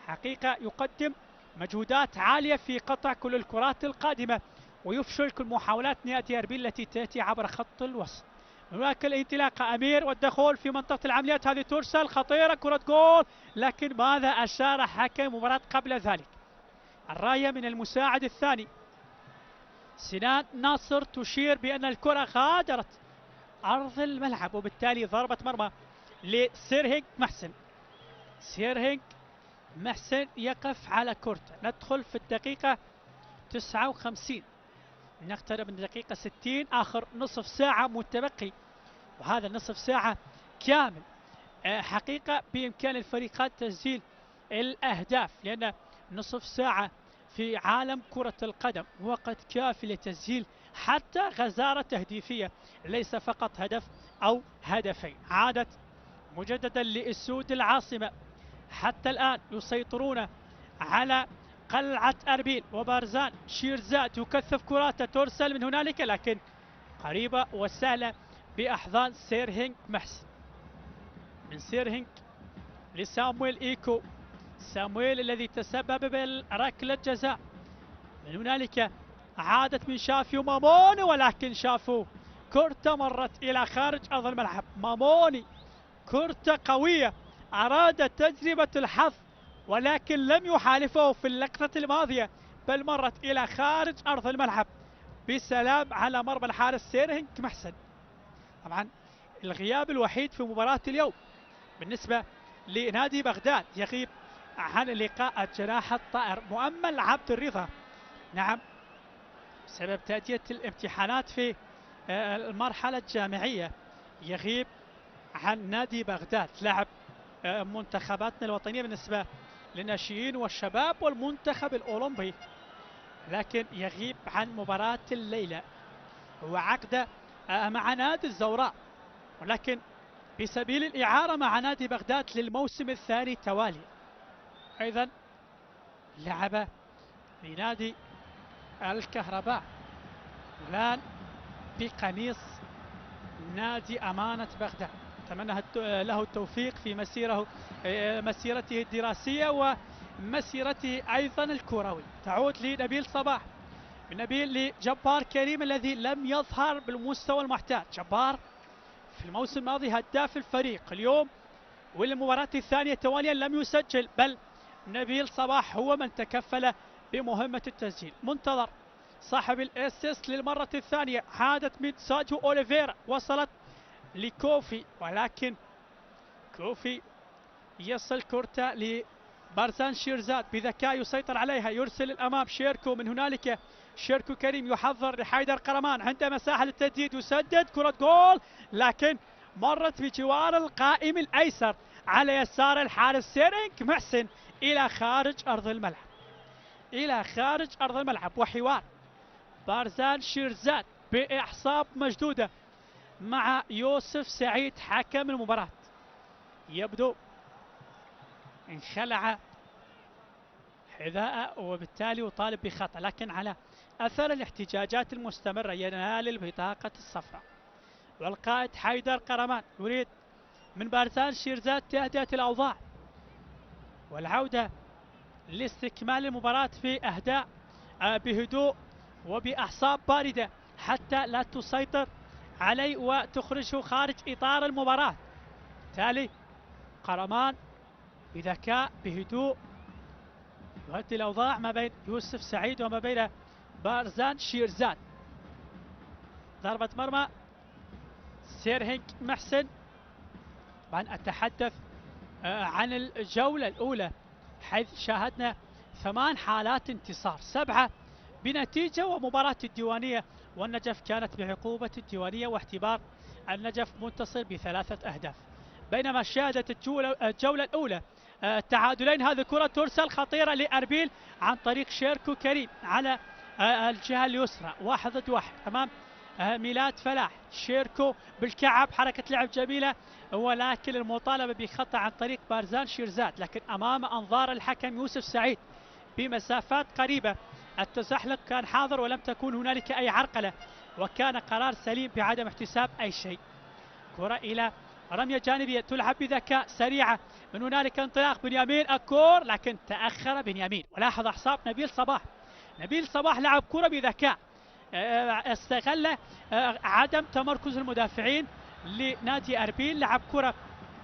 حقيقة يقدم مجهودات عالية في قطع كل الكرات القادمة ويفشل كل محاولات نادي أربيل التي تأتي عبر خط الوسط. هناك الانطلاقة أمير والدخول في منطقة العمليات، هذه ترسل خطيرة، كرة جول، لكن ماذا أشار حكم المباراة قبل ذلك؟ الراية من المساعد الثاني سنان ناصر تشير بأن الكرة غادرت أرض الملعب، وبالتالي ضربة مرمى لسيرهينج محسن. سيرهينج محسن يقف على كرته. ندخل في الدقيقة 59، نقترب من الدقيقة 60، آخر نصف ساعة متبقي، وهذا النصف ساعة كامل حقيقة بإمكان الفريقات تسجيل الأهداف، لأن نصف ساعة في عالم كرة القدم وقت كافي لتسجيل حتى غزارة تهديفية، ليس فقط هدف أو هدفين. عادت مجددا لأسود العاصمة، حتى الآن يسيطرون على قلعة أربيل، وبارزان شيرزاد يكثف كراته، ترسل من هنالك لكن قريبة وسهلة بأحضان سيرهينج محسن. من سيرهينج لسامويل إيكو، سامويل الذي تسبب بالركلة جزاء. من هنالك عادت من شافيو ماموني، ولكن شافو كرة مرت إلى خارج أرض الملعب. ماموني كرة قوية، أراد تجربة الحظ ولكن لم يحالفه في اللقطة الماضية، بل مرت إلى خارج أرض الملعب بسلام على مرمى الحارس سيرهينج محسن. طبعا الغياب الوحيد في مباراة اليوم بالنسبة لنادي بغداد، يغيب عن لقاء الجناح الطائر مؤمل عبد الرضا، نعم بسبب تأدية الامتحانات في المرحلة الجامعية، يغيب عن نادي بغداد، لعب منتخباتنا الوطنية بالنسبة للناشئين والشباب والمنتخب الأولمبي، لكن يغيب عن مباراة الليلة وعقد مع نادي الزوراء، ولكن بسبيل الإعارة مع نادي بغداد للموسم الثاني توالي. أيضا لعب لنادي الكهرباء، الآن بقميص نادي أمانة بغداد. أتمنى له التوفيق في مسيرته الدراسية ومسيرته أيضا الكروي. تعود لنبيل صباح، نبيل لجبار كريم الذي لم يظهر بالمستوى المحتاج. جبار في الموسم الماضي هداف الفريق، اليوم والمباراة الثانية تواليا لم يسجل، بل نبيل صباح هو من تكفل بمهمة التسجيل. منتظر صاحب الاسيست للمرة الثانية، عادت من ساديو أوليفيرا، وصلت لكوفي، ولكن كوفي يصل كرة لبارزان شيرزاد بذكاء، يسيطر عليها، يرسل الأمام شيركو، من هنالك شيركو كريم يحضر لحيدر قرمان، عنده مساحة للتسديد، يسدد كرة جول، لكن مرت بجوار القائم الأيسر على يسار الحارس سيرهينج محسن إلى خارج أرض الملعب، إلى خارج أرض الملعب. وحوار بارزان شيرزاد بإعصاب مشدودة مع يوسف سعيد حكم المباراة، يبدو انخلع حذاءه وبالتالي يطالب بخطأ، لكن على أثر الاحتجاجات المستمرة ينال البطاقة الصفراء. والقائد حيدر قرمان يريد من بارزان شيرزاد تهدئة الأوضاع والعودة لاستكمال المباراة في أهداء بهدوء وبأعصاب باردة حتى لا تسيطر عليه وتخرجه خارج إطار المباراة. بالتالي قرمان بذكاء بهدوء يهدي الأوضاع ما بين يوسف سعيد وما بين بارزان شيرزاد. ضربة مرمى سيرهينج محسن. طبعا أتحدث عن الجولة الأولى حيث شاهدنا 8 حالات انتصار، 7 بنتيجة ومباراة الديوانية، والنجف كانت بعقوبة الديوانية واعتبار النجف منتصر ب3 أهداف. بينما شهدت الجولة الأولى تعادلين. هذه كرة ترسل خطيرة لأربيل عن طريق شيركو كريم على الجهة اليسرى، 1 ضد 1 أمام ميلاد فلاح. شيركو بالكعب، حركة لعب جميلة، ولكن المطالبة بخطأ عن طريق بارزان شيرزاد، لكن أمام أنظار الحكم يوسف سعيد بمسافات قريبة. التزحلق كان حاضر ولم تكن هنالك أي عرقلة، وكان قرار سليم بعدم احتساب أي شيء. كرة إلى رمية جانبية تلعب بذكاء سريعة، من هنالك انطلاق بنيامين أكور، لكن تأخر بنيامين. ولاحظ حساب نبيل صباح. نبيل صباح لعب كرة بذكاء، استغل عدم تمركز المدافعين لنادي أربيل، لعب كرة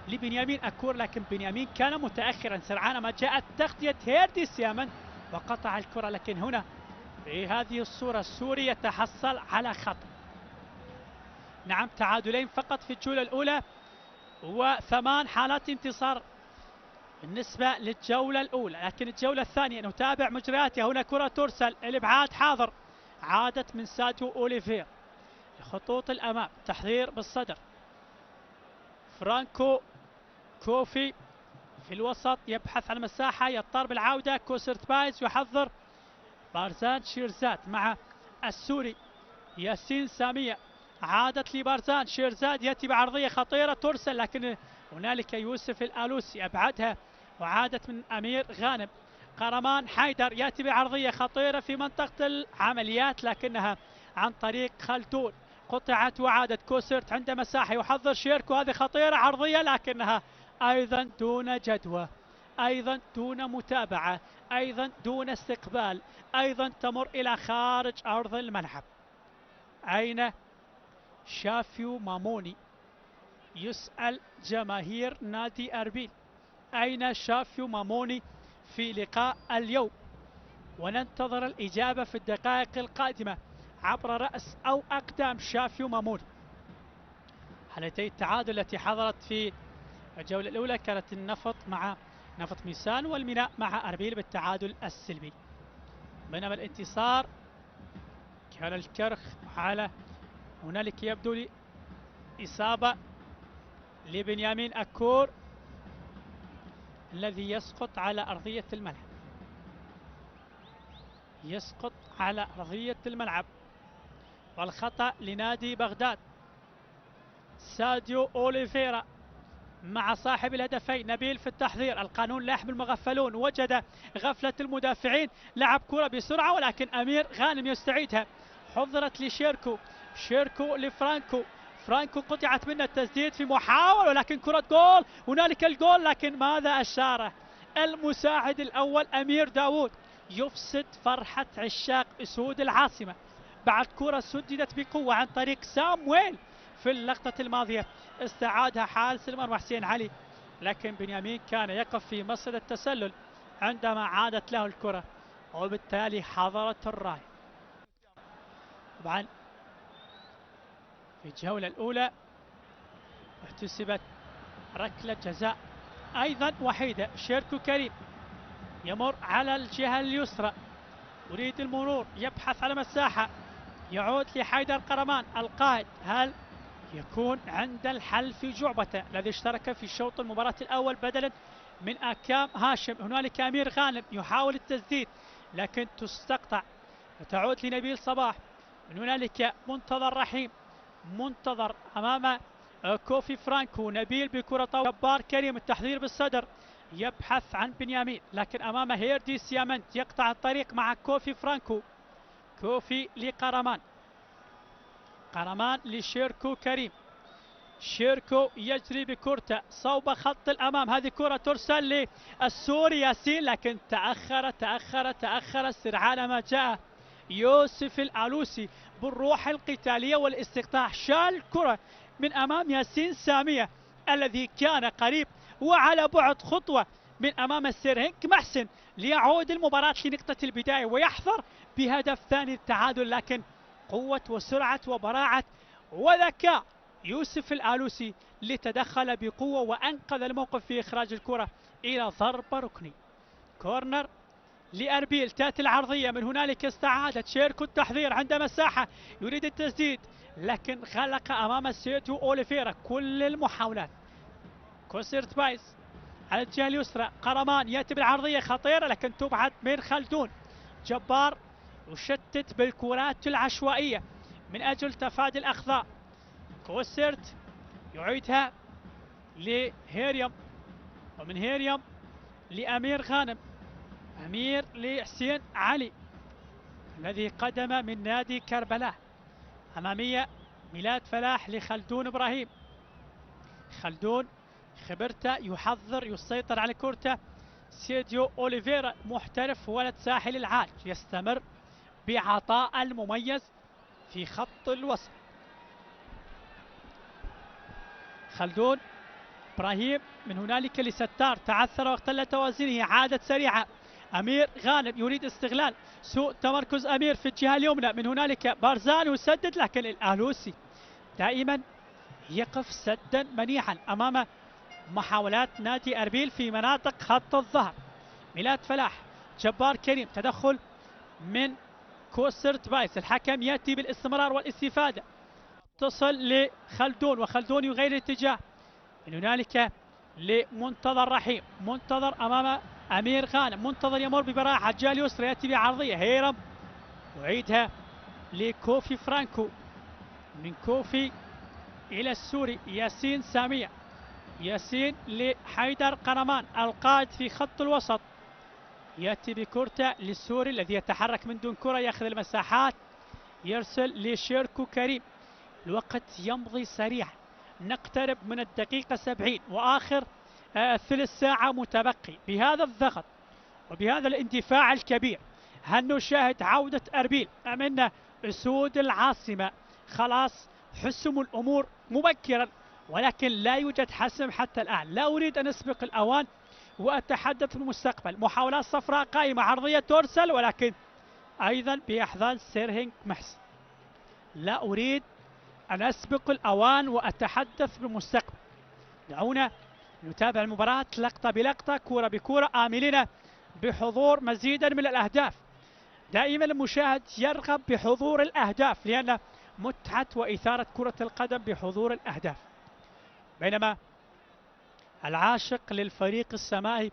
لبنيامين أكور، لكن بنيامين كان متأخرا. سرعان ما جاءت تغطية هيردي سيامن وقطع الكرة، لكن هنا في هذه الصورة السوري يتحصل على خطأ. نعم، تعادلين فقط في الجولة الأولى و8 حالات انتصار بالنسبة للجولة الأولى، لكن الجولة الثانية نتابع مجرياتها. هنا كرة ترسل، الإبعاد حاضر، عادت من ساديو أوليفير لخطوط الأمام، تحضير بالصدر. فرانكو كوفي في الوسط يبحث عن مساحة، يضطر بالعودة. كوسرت بايز يحضر بارزان شيرزاد مع السوري ياسين سامية، عادت لبارزان. شيرزاد يأتي بعرضية خطيرة ترسل، لكن هنالك يوسف الآلوسي أبعدها، وعادت من أمير غانم. قرمان حيدر يأتي بعرضية خطيرة في منطقة العمليات، لكنها عن طريق خلدون قطعت وعادت. كوسرت عنده مساحة، يحضر شيركو، هذه خطيرة عرضية، لكنها أيضا دون جدوى، أيضا دون متابعة، أيضا دون استقبال، أيضا تمر إلى خارج أرض الملعب. أين شافيو ماموني؟ يسأل جماهير نادي أربيل، أين شافيو ماموني في لقاء اليوم؟ وننتظر الإجابة في الدقائق القادمة عبر رأس أو أقدام شافيو ماموني. حالتي التعادل التي حضرت في الجولة الأولى كانت النفط مع نفط ميسان، والميناء مع أربيل بالتعادل السلبي. بينما الانتصار كان الكرخ على، هنالك يبدو لي إصابة لبنيامين أكور الذي يسقط على أرضية الملعب، يسقط على أرضية الملعب، والخطأ لنادي بغداد. ساديو أوليفيرا مع صاحب الهدفين نبيل في التحضير. القانون لا يحمل المغفلون، وجد غفلة المدافعين، لعب كرة بسرعة، ولكن أمير غانم يستعيدها. حضرت لشيركو، شيركو لفرانكو، فرانكو قطعت منه التسديد في محاولة، ولكن كرة جول. هنالك الجول، لكن ماذا أشار المساعد الأول أمير داوود؟ يفسد فرحة عشاق أسود العاصمة بعد كرة سددت بقوة عن طريق سامويل في اللقطة الماضية، استعادها حارس المرمى حسين علي، لكن بنيامين كان يقف في مصيدة التسلل عندما عادت له الكرة، وبالتالي حضرت الراية. طبعا في الجولة الأولى احتسبت ركلة جزاء أيضا وحيدة. شيركو كريم يمر على الجهة اليسرى، يريد المرور، يبحث على مساحة، يعود لحيدر قرمان القائد. هل يكون عند الحل في جعبته الذي اشترك في شوط المباراة الأول بدلا من أكام هاشم؟ هنالك أمير غانم يحاول التسديد، لكن تستقطع وتعود لنبيل صباح. من هنالك منتظر رحيم، منتظر أمام كوفي فرانكو. نبيل بكرة طويلة، جبار كريم التحضير بالصدر، يبحث عن بنيامين، لكن أمامه هيردي سيامنت يقطع الطريق مع كوفي فرانكو. كوفي لقرمان، قرمان لشيركو كريم. شيركو يجري بكرته صوب خط الأمام، هذه كرة ترسل للسوري ياسين، لكن تأخر سرعان ما جاء يوسف الآلوسي بالروح القتالية والاستقطاع، شال الكرة من أمام ياسين سامية الذي كان قريب وعلى بعد خطوة من أمام السيرهنك محسن ليعود المباراة لنقطة البداية ويحضر بهدف ثاني التعادل، لكن قوة وسرعة وبراعة وذكاء يوسف الآلوسي لتدخل بقوة وأنقذ الموقف في إخراج الكرة إلى ضربة ركني. كورنر لأربيل، تأتي العرضية من هنالك، استعادت شيركو التحضير، عند مساحة يريد التسديد لكن غلق أمام سيرجيو أوليفيرا كل المحاولات. كوسيرت بايس على الجهة اليسرى، قرمان يأتي بالعرضية خطيرة لكن تبعد من خلدون. جبار يشتت بالكرات العشوائية من أجل تفادي الأخطاء. كوسيرت يعيدها لهيريم، ومن هيريم لأمير غانم، أمير لحسين علي الذي قدم من نادي كربلاء. أمامية ميلاد فلاح لخلدون إبراهيم. خلدون خبرته، يحضر، يسيطر على كرته. سيرجيو أوليفيرا محترف ولد ساحل العاج، يستمر بعطاء المميز في خط الوسط. خلدون إبراهيم من هنالك لستار، تعثر واختل توازنه، عادت سريعة. أمير غانم يريد استغلال سوء تمركز أمير في الجهة اليمنى، من هنالك بارزان يسدد لكن الآلوسي دائما يقف سدا منيعا أمام محاولات نادي أربيل في مناطق خط الظهر. ميلاد فلاح، جبار كريم، تدخل من كوسرت بايس، الحكم يأتي بالاستمرار والاستفادة. تصل لخلدون وخلدون يغير الاتجاه، من هنالك لمنتظر رحيم، منتظر أمام أمير غانم، منتظر يمر ببراعة، الجهة اليسرى يأتي بعرضية، هيرم يعيدها لكوفي فرانكو، من كوفي إلى السوري ياسين سامية، ياسين لحيدر قرمان القائد في خط الوسط، يأتي بكرته للسوري الذي يتحرك من دون كرة، يأخذ المساحات، يرسل لشيركو كريم. الوقت يمضي سريعا، نقترب من الدقيقة 70 وآخر ثلث ساعة متبقي. بهذا الضغط وبهذا الاندفاع الكبير هل نشاهد عودة أربيل أم أن أسود العاصمة خلاص حسموا الأمور مبكرا؟ ولكن لا يوجد حسم حتى الآن. لا أريد أن أسبق الأوان وأتحدث بالمستقبل. محاولات صفراء قائمة، عرضية ترسل ولكن أيضا بأحضان سيرهينغ محسن. لا أريد أن أسبق الأوان وأتحدث بالمستقبل. دعونا نتابع المباراة لقطة بلقطة، كرة بكرة، آملين بحضور مزيدا من الأهداف. دائما المشاهد يرغب بحضور الأهداف لأن متعة وإثارة كرة القدم بحضور الأهداف، بينما العاشق للفريق السمائي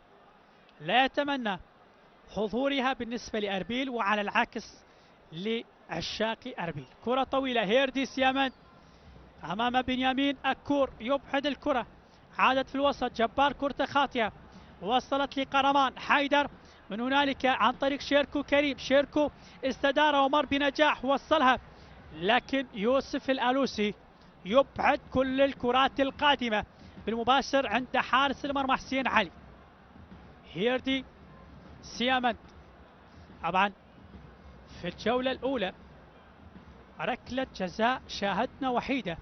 لا يتمنى حضورها بالنسبة لأربيل، وعلى العكس لعشاق أربيل. كرة طويلة، هيردي سيامان أمام بنيامين أكور، يبعد الكرة، عادت في الوسط، جبار كرة خاطئة، وصلت لقرمان، حيدر من هنالك عن طريق شيركو كريم، شيركو استدار ومر بنجاح، وصلها لكن يوسف الآلوسي يبعد كل الكرات القادمة بالمباشر عند حارس المرمى حسين علي. هيردي سيامنت طبعا في الجولة الأولى ركلة جزاء شاهدنا وحيدة،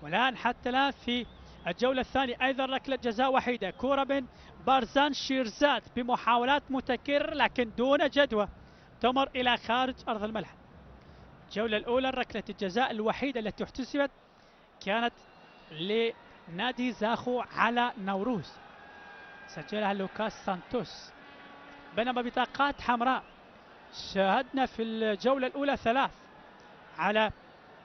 والآن حتى الآن في الجولة الثانية أيضا ركلة جزاء وحيدة. كرة من بارزان شيرزاد بمحاولات متكررة لكن دون جدوى تمر إلى خارج أرض الملعب. الجولة الأولى ركلة الجزاء الوحيدة التي احتسبت كانت لنادي زاخو على نوروز، سجلها لوكاس سانتوس، بينما بطاقات حمراء شاهدنا في الجولة الأولى 3 على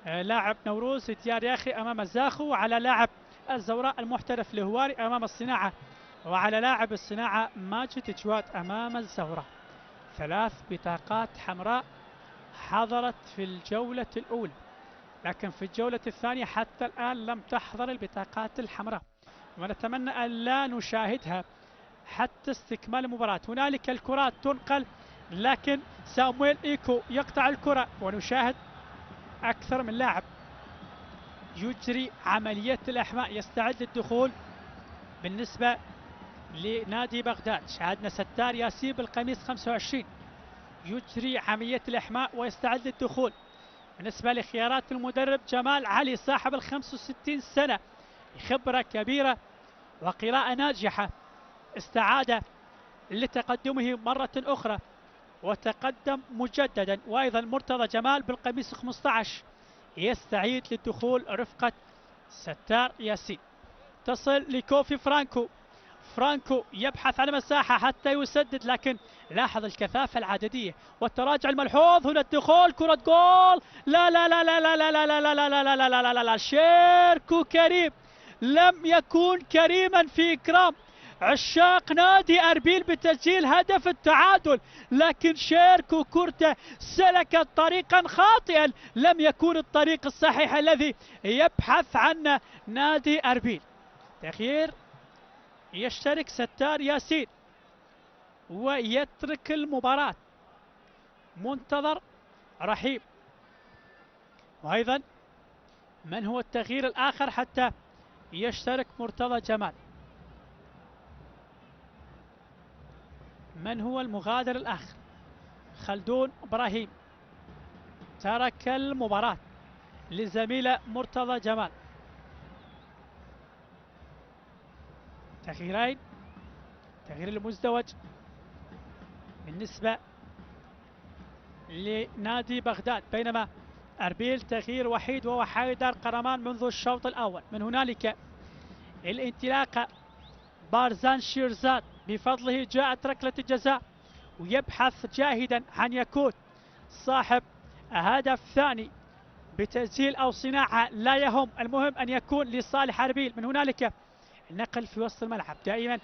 لاعب نوروز ديار ياخي أمام الزاخو، وعلى لاعب الزوراء المحترف الهواري أمام الصناعة، وعلى لاعب الصناعة ماجد جواد أمام الزوراء. 3 بطاقات حمراء حضرت في الجولة الأولى، لكن في الجولة الثانية حتى الآن لم تحضر البطاقات الحمراء، ونتمنى أن لا نشاهدها حتى استكمال المباراة. هنالك الكرات تنقل لكن سامويل إيكو يقطع الكرة، ونشاهد أكثر من لاعب يجري عملية الإحماء، يستعد للدخول بالنسبة لنادي بغداد. شاهدنا ستار ياسين بالقميص 25 يجري عملية الإحماء ويستعد للدخول. بالنسبة لخيارات المدرب جمال علي صاحب 65 سنة، خبرة كبيرة وقراءة ناجحة، استعاد لتقدمه مرة أخرى وتقدم مجددا. وأيضا مرتضى جمال بالقميص 15 يستعيد للدخول رفقة ستار ياسين. تصل لكوفي فرانكو، فرانكو يبحث عن مساحة حتى يسدد لكن لاحظ الكثافة العددية والتراجع الملحوظ. هنا الدخول، كرة جول. لا لا لا لا لا لا لا لا لا لا لا لا لا لا لا شيركو كريم لم يكن كريما في إكرام عشاق نادي أربيل بتسجيل هدف التعادل، لكن شيركو كورته سلكت طريقا خاطئا لم يكن الطريق الصحيح الذي يبحث عنه نادي أربيل. تغيير، يشترك ستار ياسين ويترك المباراة منتظر رحيم. وأيضا من هو التغيير الآخر حتى يشترك مرتضى جمال؟ من هو المغادر الآخر؟ خلدون إبراهيم ترك المباراة لزميله مرتضى جمال. تغييرين، تغيير المزدوج بالنسبة لنادي بغداد، بينما أربيل تغيير وحيد وهو حيدر قرمان منذ الشوط الأول. من هنالك الانطلاقة، بارزان شيرزاد بفضله جاءت ركلة الجزاء ويبحث جاهدا عن يكون صاحب هدف ثاني بتسجيل أو صناعة لا يهم، المهم أن يكون لصالح أربيل. من هنالك النقل في وسط الملعب، دائما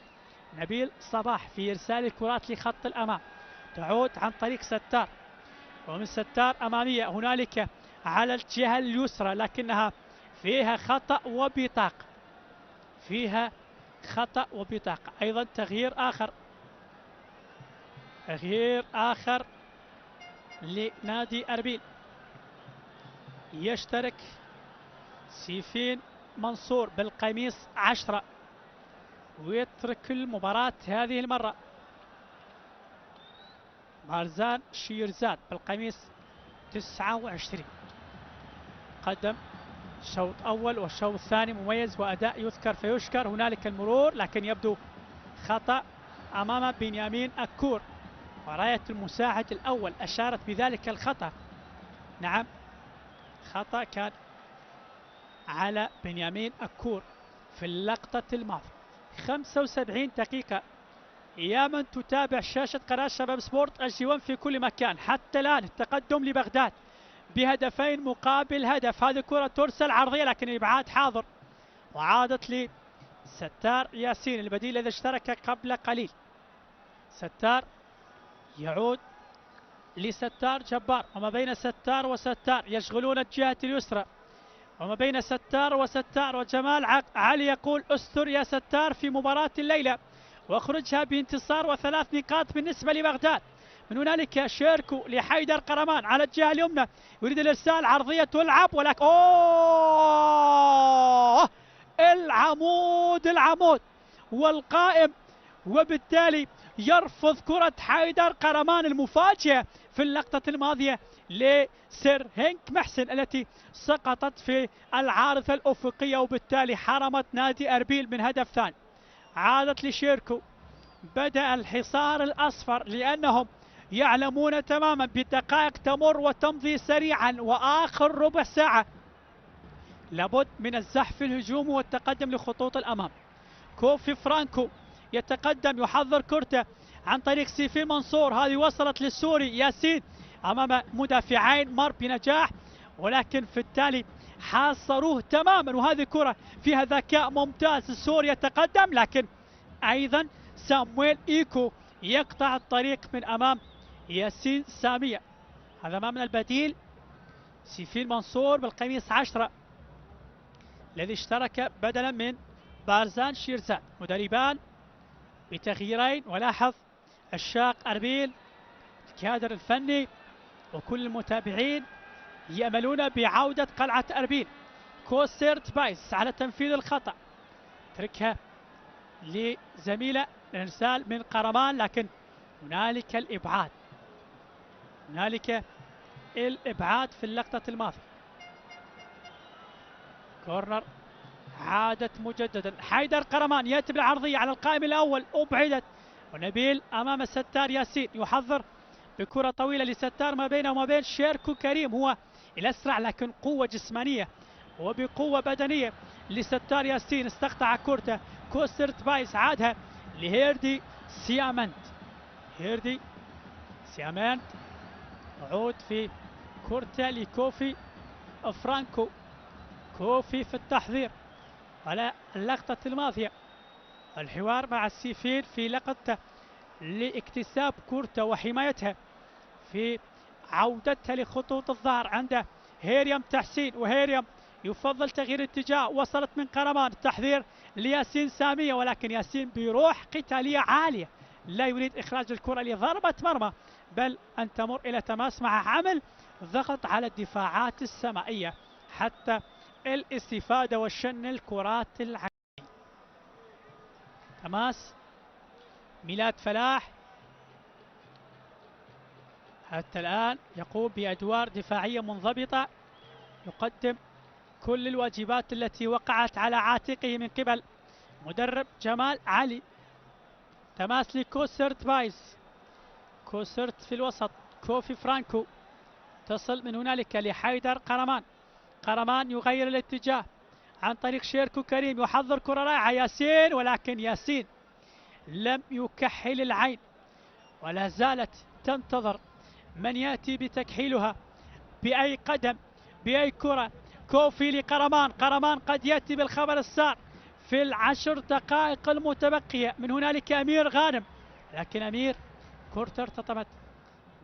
نبيل صباح في إرسال الكرات لخط الأمام، تعود عن طريق ستار، ومن ستار أمامية هنالك على الجهة اليسرى، لكنها فيها خطأ وبطاقة، فيها خطأ وبطاقة. أيضا تغيير آخر، تغيير آخر لنادي أربيل، يشترك سيفين منصور بالقميص 10 ويترك المباراة هذه المرة. بارزان شيرزاد بالقميص 29 قدم شوط أول والشوط الثاني مميز وأداء يذكر فيشكر. هنالك المرور لكن يبدو خطأ أمام بنيامين أكور، وراية المساعد الأول أشارت بذلك الخطأ. نعم خطأ كان على بنيامين أكور في اللقطة الماضية. 75 دقيقة يا من تتابع شاشة قناة شباب سبورت HG1 في كل مكان. حتى الآن التقدم لبغداد بهدفين مقابل هدف. هذه كرة ترسل عرضية لكن الإبعاد حاضر، وعادت لستار ياسين البديل الذي اشترك قبل قليل. ستار يعود لستار جبار، وما بين ستار وستار يشغلون الجهة اليسرى، وما بين ستار وستار وجمال علي يقول استر يا ستار في مباراة الليلة واخرجها بانتصار وثلاث نقاط بالنسبة لبغداد. من هنالك شيركو لحيدر قرمان على الجهة اليمنى، يريد الارسال، عرضية تلعب ولكن العمود والقائم، وبالتالي يرفض كرة حيدر قرمان المفاجئة في اللقطة الماضية لسير هينك محسن التي سقطت في العارضة الأفقية، وبالتالي حرمت نادي أربيل من هدف ثاني. عادت لشيركو، بدأ الحصار الأصفر لأنهم يعلمون تماما بالدقائق تمر وتمضي سريعا، وآخر ربع ساعة لابد من الزحف الهجومي والتقدم لخطوط الأمام. كوفي فرانكو يتقدم، يحضر كرته عن طريق سيفين منصور، هذه وصلت للسوري ياسين أمام مدافعين، مر بنجاح ولكن في التالي حاصروه تماما، وهذه كرة فيها ذكاء ممتاز. السوري يتقدم لكن أيضا سامويل إيكو يقطع الطريق من أمام ياسين سامية. هذا أمامنا البديل سيفين منصور بالقميص 10 الذي اشترك بدلا من بارزان شيرزاد. مدربان بتغييرين، ولاحظ عشاق أربيل الكادر الفني وكل المتابعين يأملون بعودة قلعة أربيل. كوسيرت بايس على تنفيذ الخطأ، تركها لزميله الارسال من قرمان، لكن هنالك الإبعاد، هنالك الإبعاد في اللقطة الماضية. كورنر عادت مجددا، حيدر قرمان يأتي بالعرضية على القائم الأول، أبعدت، ونبيل أمام ستار ياسين يحضر بكرة طويلة لستار ما بينه وما بين شيركو كريم، هو الأسرع لكن قوة جسمانية وبقوة بدنية لستار ياسين، استقطع كورته. كوسترت بايس عادها لهيردي سيامنت، هيردي سيامان عود في كورتا لكوفي فرانكو. كوفي في التحضير على اللقطة الماضية، الحوار مع السيفين في لقطته لاكتساب كورتا وحمايتها في عودتها لخطوط الظهر. عنده هيريم تحسين، وهيريم يفضل تغيير اتجاه. وصلت من قرمان، التحذير لياسين سامية، ولكن ياسين بروح قتالية عالية لا يريد إخراج الكرة لضربة مرمى، بل أن تمر إلى تماس مع عمل ضغط على الدفاعات السمائية حتى الاستفادة وشن الكرات العالية. تماس ميلاد فلاح حتى الآن يقوم بأدوار دفاعية منضبطة، يقدم كل الواجبات التي وقعت على عاتقه من قبل مدرب جمال علي. تماس لكوسرت بايز، كوسرت في الوسط، كوفي فرانكو تصل من هنالك لحيدر قرمان. قرمان يغير الاتجاه عن طريق شيركو كريم، يحضر كرة رائعة ياسين، ولكن ياسين لم يكحل العين ولا زالت تنتظر من يأتي بتكحيلها بأي قدم بأي كرة. كوفي لقرمان، قرمان قد يأتي بالخبر السار في العشر دقائق المتبقية. من هنالك أمير غانم، لكن أمير كرة ارتطمت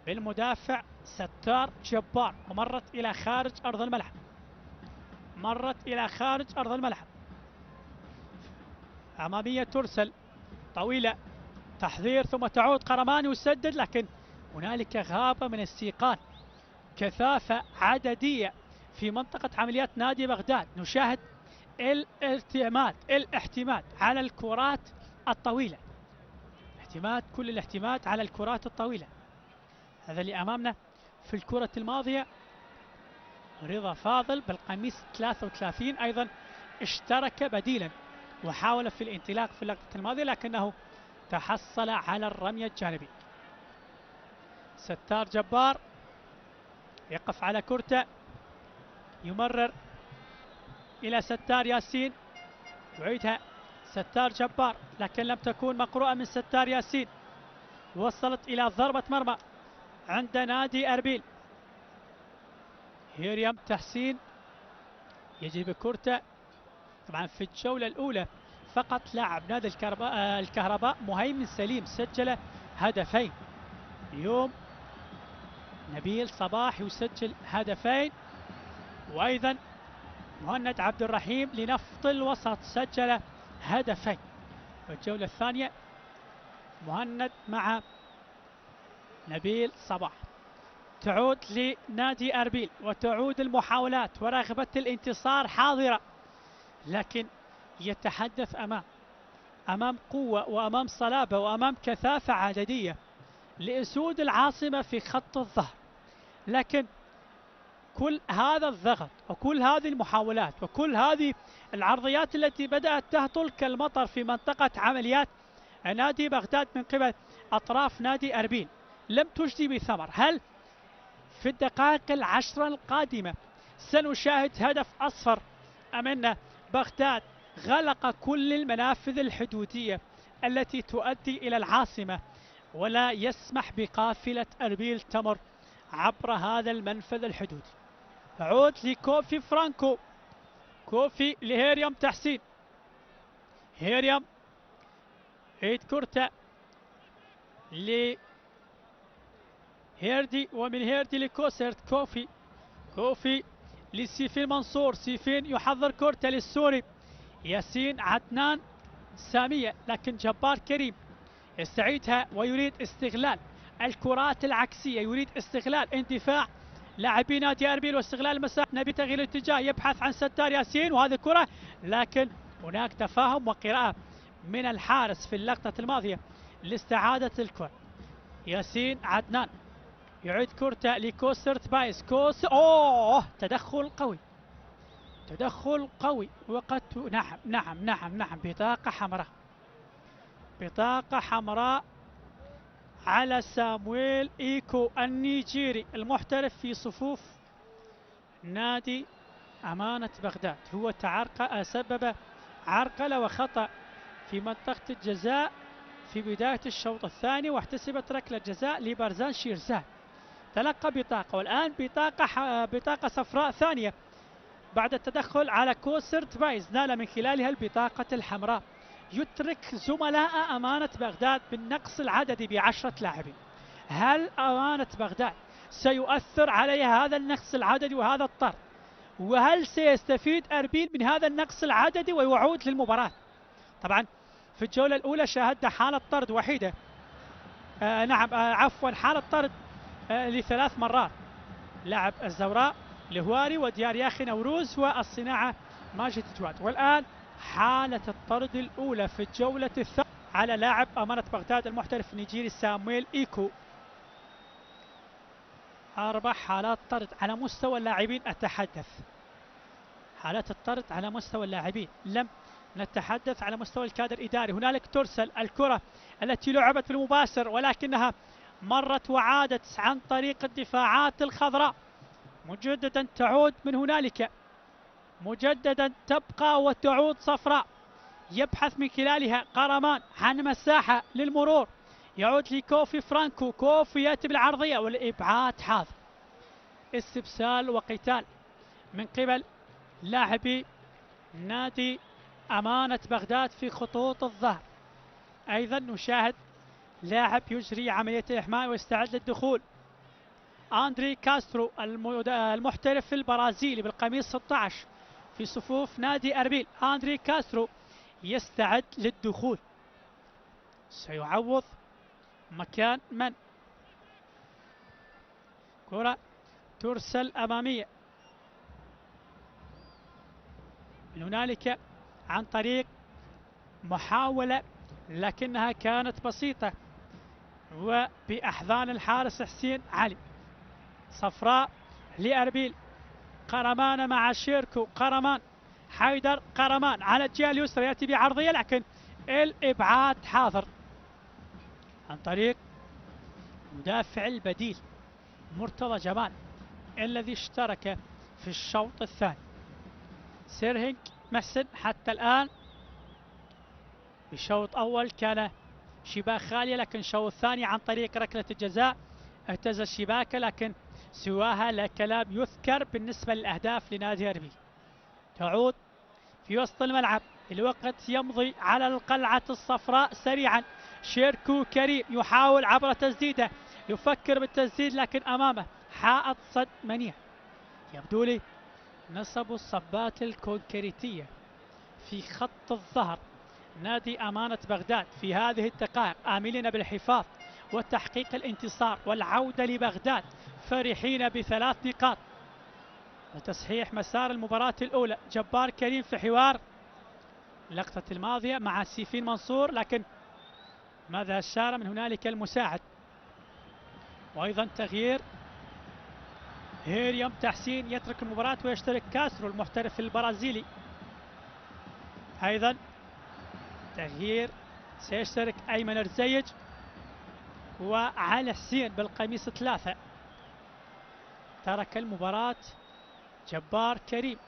بالمدافع ستار جبار ومرت إلى خارج أرض الملعب، مرت إلى خارج أرض الملعب. أمامية ترسل طويلة، تحضير ثم تعود قرمان يسدد، لكن هنالك غابة من السيقان، كثافة عددية في منطقة عمليات نادي بغداد. نشاهد الاعتماد على الكرات الطويلة، كل الاعتماد على الكرات الطويلة. هذا اللي أمامنا. في الكرة الماضية رضا فاضل بالقميص 33 أيضا اشترك بديلا وحاول في الانطلاق في اللقطة الماضية، لكنه تحصل على الرمية الجانبي. ستار جبار يقف على كرته، يمرر إلى ستار ياسين، يعيدها ستار جبار، لكن لم تكون مقروءة من ستار ياسين. وصلت إلى ضربة مرمى عند نادي أربيل. هيريم تحسين يجي بكرته. طبعا في الجولة الأولى فقط لاعب نادي الكهرباء مهيمن سليم سجل هدفين. اليوم نبيل صباح يسجل هدفين، وأيضا مهند عبد الرحيم لنفط الوسط سجل هدفين. والجولة الثانية مهند مع نبيل صباح. تعود لنادي أربيل وتعود المحاولات ورغبة الانتصار حاضرة، لكن يتحدث أمام قوة وأمام صلابة وأمام كثافة عددية لأسود العاصمة في خط الظهر. لكن كل هذا الضغط وكل هذه المحاولات وكل هذه العرضيات التي بدأت تهطل كالمطر في منطقة عمليات نادي بغداد من قبل أطراف نادي أربيل لم تجدي بثمر. هل في الدقائق العشرة القادمة سنشاهد هدف أصفر أم أن بغداد غلق كل المنافذ الحدودية التي تؤدي إلى العاصمة ولا يسمح بقافلة أربيل تمر عبر هذا المنفذ الحدودي؟ تعود لكوفي فرانكو، كوفي لهيريم تحسين. هيريم عيد كرته لهيردي، ومن هيردي لكوسرت. كوفي لسيفين منصور، سيفين يحضر كرته للسوري ياسين عدنان سامية، لكن جبار كريم يستعيدها ويريد استغلال الكرات العكسية، يريد استغلال اندفاع لاعبي نادي أربيل واستغلال المساحة. نبي تغيير الاتجاه، يبحث عن ستار ياسين وهذه كرة، لكن هناك تفاهم وقراءة من الحارس في اللقطة الماضية لاستعادة الكرة. ياسين عدنان يعيد كرته لكوسرت بايس. تدخل قوي، تدخل قوي، وقد نعم بطاقة حمراء، بطاقة حمراء على سامويل إيكو النيجيري المحترف في صفوف نادي أمانة بغداد. هو سبب عرقلة وخطأ في منطقة الجزاء في بداية الشوط الثاني، واحتسبت ركلة جزاء لبرزان شيرزاد. تلقى بطاقة، والآن بطاقة صفراء ثانية بعد التدخل على كوسرت بايز، نال من خلالها البطاقة الحمراء. يترك زملاء أمانة بغداد بالنقص العددي ب10 لاعبين. هل أمانة بغداد سيؤثر عليها هذا النقص العددي وهذا الطرد؟ وهل سيستفيد أربيل من هذا النقص العددي ويعود للمباراة؟ طبعا في الجولة الأولى شاهدنا حالة طرد وحيدة، عفوا حالة طرد ل3 مرات، لاعب الزوراء الهواري وديار ياخي نوروز والصناعة ماجد جواد. والآن حالة الطرد الأولى في الجولة الثانية على لاعب أمانة بغداد المحترف النيجيري سامويل إيكو. 4 حالات طرد على مستوى اللاعبين. أتحدث حالات الطرد على مستوى اللاعبين، لم نتحدث على مستوى الكادر الإداري. هنالك ترسل الكرة التي لعبت في المباشر، ولكنها مرت وعادت عن طريق الدفاعات الخضراء. مجددا تعود من هنالك، مجددا تبقى وتعود صفراء. يبحث من خلالها قرمان عن مساحة للمرور، يعود لكوفي فرانكو. كوفي يأتي بالعرضية والإبعاد حاضر. استبسال وقتال من قبل لاعبي نادي أمانة بغداد في خطوط الظهر. أيضا نشاهد لاعب يجري عملية الإحماء ويستعد للدخول، أندري كاسترو المحترف البرازيلي بالقميص 16 في صفوف نادي أربيل. أندري كاسترو يستعد للدخول، سيعوض مكان من؟ كرة ترسل أمامية من هنالك عن طريق محاولة لكنها كانت بسيطة وبأحضان الحارس حسين علي. صفراء لأربيل. قرمان مع شيركو، قرمان حيدر، قرمان على الجهة اليسرى يأتي بعرضية لكن الإبعاد حاضر عن طريق مدافع البديل مرتضى جمال الذي اشترك في الشوط الثاني. سيرهنج محسن حتى الآن بشوط أول كان شباك خالية، لكن الشوط الثاني عن طريق ركلة الجزاء اهتز الشباك، لكن سواها لا كلام يذكر بالنسبة للأهداف لنادي أربيل. تعود في وسط الملعب، الوقت يمضي على القلعة الصفراء سريعا. شيركو كريم يحاول عبر تسديده، يفكر بالتسديد لكن أمامه حائط صد منيع. يبدو لي نصب الصبات الكونكريتية في خط الظهر نادي أمانة بغداد في هذه الدقائق، آملين بالحفاظ وتحقيق الانتصار والعودة لبغداد فرحين ب3 نقاط وتصحيح مسار المباراة الأولى. جبار كريم في حوار اللقطة الماضية مع سيفين منصور، لكن ماذا أشار من هنالك المساعد. وأيضا تغيير، هيريوم تحسين يترك المباراة ويشترك كاسترو المحترف البرازيلي. أيضا تغيير، سيشترك أيمن الرزيج وعلي حسين بالقميص 3. ترك المباراة جبار كريم.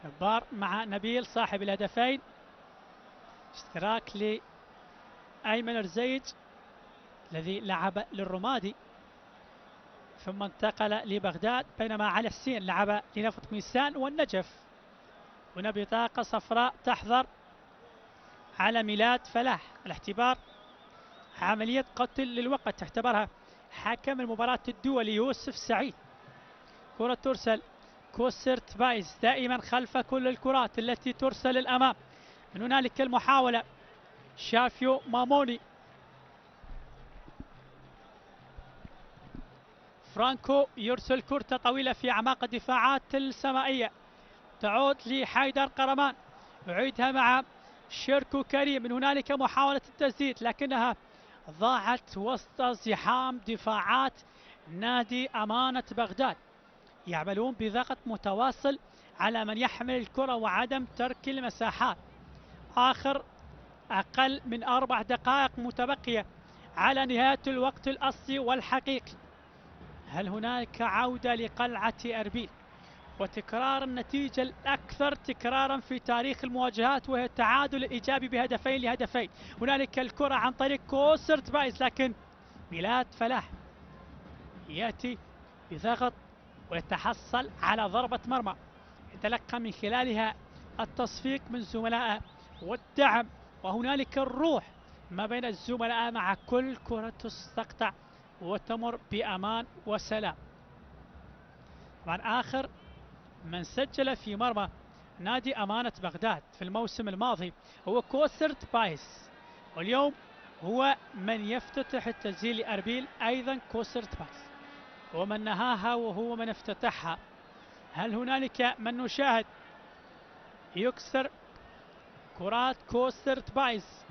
جبار مع نبيل صاحب الهدفين. اشتراك لأيمن الرزيج الذي لعب للرمادي ثم انتقل لبغداد، بينما علي حسين لعب لنفط ميسان والنجف. هنا بطاقة صفراء تحظر على ميلاد فلاح. الاعتبار عملية قتل للوقت اعتبرها حكم المباراة الدولي يوسف سعيد. كرة ترسل كوسرت بايز دائما خلف كل الكرات التي ترسل الأمام. من هنالك المحاولة، شافيو ماموني، فرانكو يرسل كرة طويلة في أعماق الدفاعات السمائية، تعود لحيدر قرمان، يعيدها مع شيركو كريم. من هنالك محاولة التسديد لكنها ضاعت وسط زحام دفاعات نادي أمانة بغداد. يعملون بضغط متواصل على من يحمل الكرة وعدم ترك المساحات. آخر أقل من 4 دقائق متبقية على نهاية الوقت الأصلي والحقيقي. هل هناك عودة لقلعة أربيل وتكرار النتيجة الأكثر تكرارا في تاريخ المواجهات، وهي التعادل الإيجابي بهدفين لهدفين. هنالك الكرة عن طريق كوسرت بايس، لكن ميلاد فلاح يأتي بضغط ويتحصل على ضربة مرمى يتلقى من خلالها التصفيق من زملائه والدعم، وهنالك الروح ما بين الزملاء مع كل كرة تستقطع وتمر بأمان وسلام. طبعا آخر من سجل في مرمى نادي أمانة بغداد في الموسم الماضي هو كوسرت بايس، واليوم هو من يفتتح التسجيل لأربيل أيضا كوسرت بايس، ومن نهاها وهو من افتتحها. هل هنالك من نشاهد يكسر كرات كوسرت بايس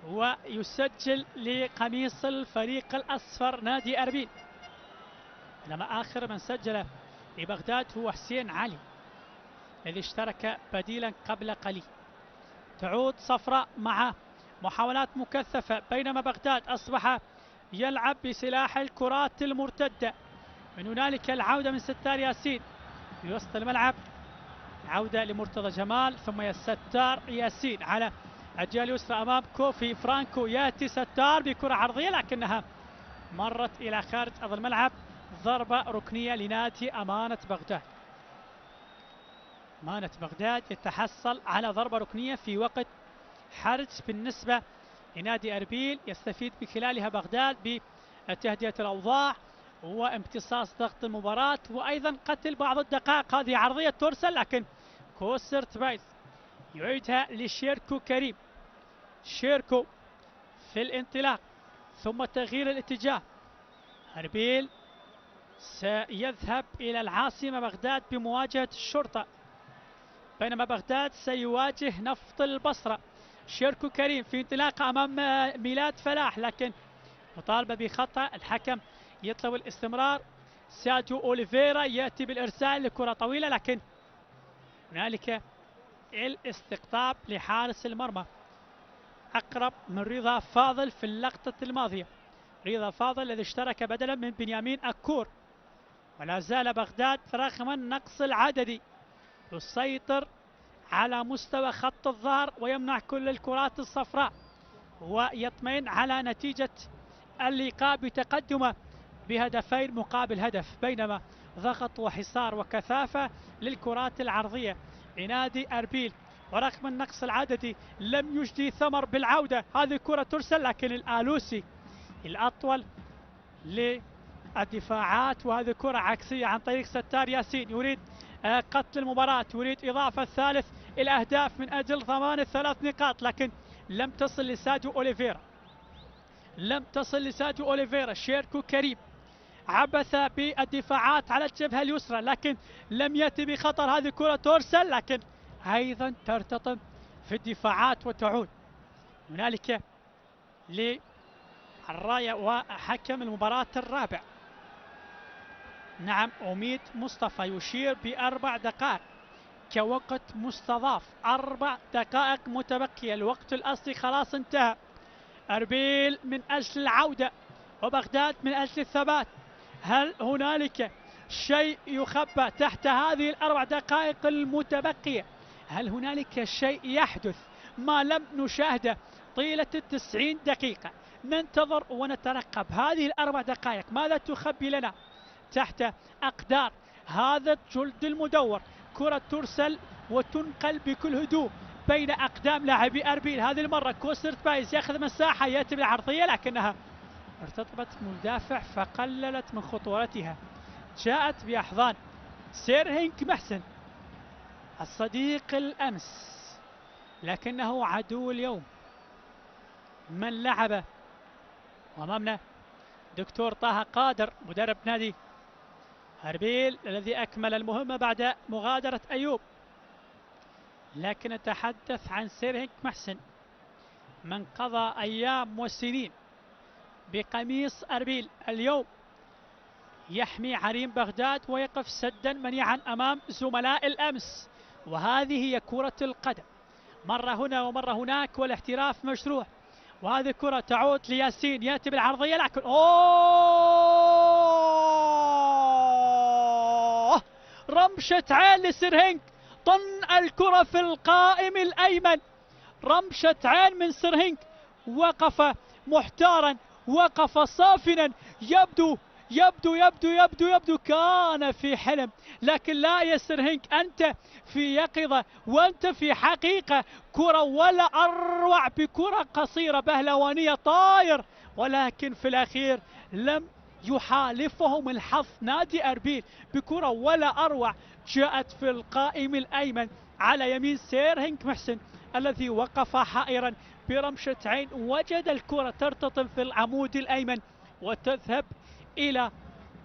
ويسجل لقميص الفريق الأصفر نادي أربيل؟ لما آخر من سجل لبغداد هو حسين علي الذي اشترك بديلا قبل قليل. تعود صفراء مع محاولات مكثفة، بينما بغداد أصبح يلعب بسلاح الكرات المرتدة. من هنالك العودة من ستار ياسين في وسط الملعب، عودة لمرتضى جمال، ثم الستار ياسين على الجهة اليسرى أمام كوفي فرانكو. يأتي ستار بكرة عرضية لكنها مرت إلى خارج أرض الملعب، ضربة ركنية لنادي أمانة بغداد. أمانة بغداد يتحصل على ضربة ركنية في وقت حرج بالنسبة لنادي أربيل، يستفيد من خلالها بغداد بتهدئة الأوضاع وامتصاص ضغط المباراة وأيضا قتل بعض الدقائق. هذه عرضية ترسل لكن كوسرت بايس يعيدها لشيركو كريم. شيركو في الانطلاق ثم تغيير الاتجاه. أربيل سيذهب إلى العاصمة بغداد بمواجهة الشرطة، بينما بغداد سيواجه نفط البصرة. شيركو كريم في انطلاق أمام ميلاد فلاح، لكن مطالبة بخطأ، الحكم يطلب الاستمرار. ساديو أوليفيرا يأتي بالإرسال لكرة طويلة، لكن هنالك الاستقطاب لحارس المرمى أقرب من رضا فاضل في اللقطة الماضية. رضا فاضل الذي اشترك بدلا من بنيامين أكور. ولا زال بغداد رغم النقص العددي يسيطر على مستوى خط الظهر ويمنع كل الكرات الصفراء ويطمئن على نتيجة اللقاء بتقدمه بهدفين مقابل هدف، بينما ضغط وحصار وكثافة للكرات العرضية لنادي أربيل. ورغم النقص العددي لم يجدي ثمر بالعودة. هذه الكرة ترسل لكن الآلوسي الأطول للدفاعات، وهذه كرة عكسية عن طريق ستار ياسين يريد قتل المباراة، يريد إضافة ثالث الأهداف من أجل ضمان الثلاث نقاط، لكن لم تصل لساديو أوليفيرا. لم تصل لساديو أوليفيرا. شيركو كريم عبث بالدفاعات على الجبهة اليسرى لكن لم يأتي بخطر. هذه كرة ترسل لكن أيضا ترتطم في الدفاعات وتعود. هنالك للراية وحكم المباراة الرابع. نعم، أميد مصطفى يشير ب4 دقائق كوقت مستضاف، 4 دقائق متبقية، الوقت الأصلي خلاص انتهى. أربيل من أجل العودة وبغداد من أجل الثبات. هل هنالك شيء يخبى تحت هذه ال4 دقائق المتبقية؟ هل هنالك شيء يحدث ما لم نشاهده طيلة 90 دقيقة؟ ننتظر ونترقب هذه ال4 دقائق ماذا تخبي لنا تحت أقدار هذا الجلد المدور. كرة ترسل وتنقل بكل هدوء بين أقدام لاعبي أربيل. هذه المرة كوسرت بايس يأخذ مساحة، يأتي بالعرضية لكنها ارتطمت مدافع فقللت من خطورتها. جاءت بأحضان سيرهينك محسن الصديق الأمس لكنه عدو اليوم. من لعب وأمامنا دكتور طه قادر مدرب نادي أربيل الذي أكمل المهمة بعد مغادرة أيوب، لكن نتحدث عن سيرهينك محسن من قضى أيام وسنين بقميص أربيل، اليوم يحمي عرين بغداد ويقف سدا منيعا أمام زملاء الأمس. وهذه هي كرة القدم، مرة هنا ومرة هناك والاحتراف مشروع. وهذه الكرة تعود لياسين، يأتي بالعرضية لكن رمشة عين لسيرهينك، طن الكرة في القائم الأيمن. رمشة عين من سيرهينك، وقف محتارا، وقف صافنا، يبدو كان في حلم، لكن لا يا سيرهينك، أنت في يقظة وأنت في حقيقة. كرة ولا أروع، بكرة قصيرة بهلوانية طاير، ولكن في الأخير لم يحالفهم الحظ. نادي أربيل بكرة ولا أروع جاءت في القائم الأيمن على يمين سيرهينك محسن، الذي وقف حائرا برمشة عين. وجد الكرة ترتطم في العمود الأيمن وتذهب إلى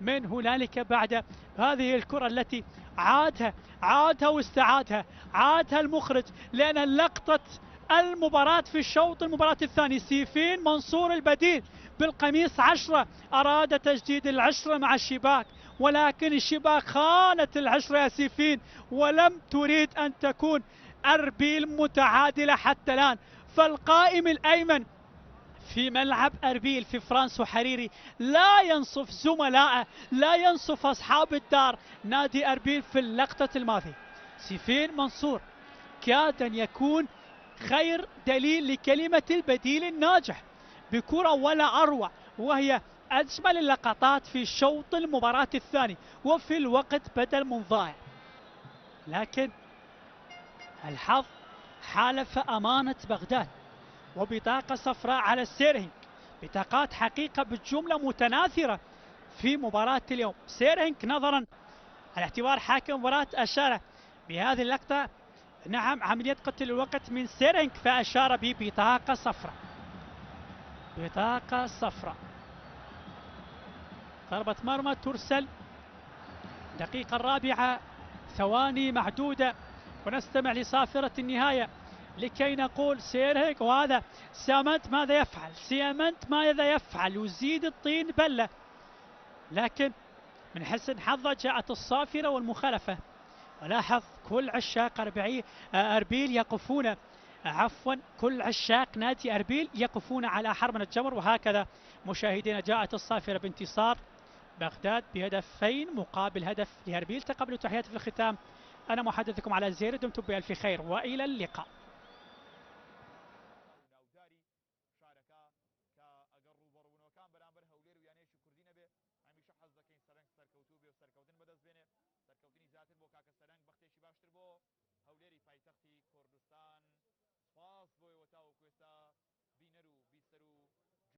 من هنالك بعد هذه الكرة التي عادها واستعادها، عادها المخرج، لأن لقطة المباراة في الشوط المباراة الثاني سيفين منصور البديل بالقميص 10 أراد تجديد العشرة مع الشباك، ولكن الشباك خانت العشرة يا سيفين، ولم تريد أن تكون أربيل متعادلة حتى الآن. فالقائم الأيمن في ملعب أربيل في فرانس وحريري لا ينصف زملائه، لا ينصف أصحاب الدار نادي أربيل في اللقطة الماضية. سيفين منصور كاد أن يكون خير دليل لكلمة البديل الناجح، بكرة ولا أروع، وهي أجمل اللقطات في شوط المباراة الثاني وفي الوقت بدل من ضائع. لكن الحظ حالف أمانة بغداد، وبطاقة صفراء على سيرهينك. بطاقات حقيقة بالجملة متناثرة في مباراة اليوم. سيرهينك نظرا على اعتبار حاكم المباراة أشار بهذه اللقطة نعم عملية قتل الوقت من سيرهينك، فأشار ببطاقة صفراء. بطاقة صفراء. ضربة مرمى ترسل، دقيقة الرابعة ثواني معدودة، ونستمع لصافرة النهاية لكي نقول سيرهينك. وهذا سيامنت ماذا يفعل؟ سيامنت ماذا يفعل؟ يزيد الطين بلة، لكن من حسن حظه جاءت الصافرة والمخالفة. ولاحظ كل عشاق أربيل يقفون، عفوا كل عشاق نادي أربيل يقفون على حرمة الجمر. وهكذا مشاهدينا جاءت الصافرة بانتصار بغداد بهدفين مقابل هدف لأربيل. تقبلوا تحياتي في الختام، أنا محدثكم على زير، دمتم بألف خير وإلى اللقاء. هەولێری پایتەختی کوردستان سپاس بۆی وەتاو کوێستا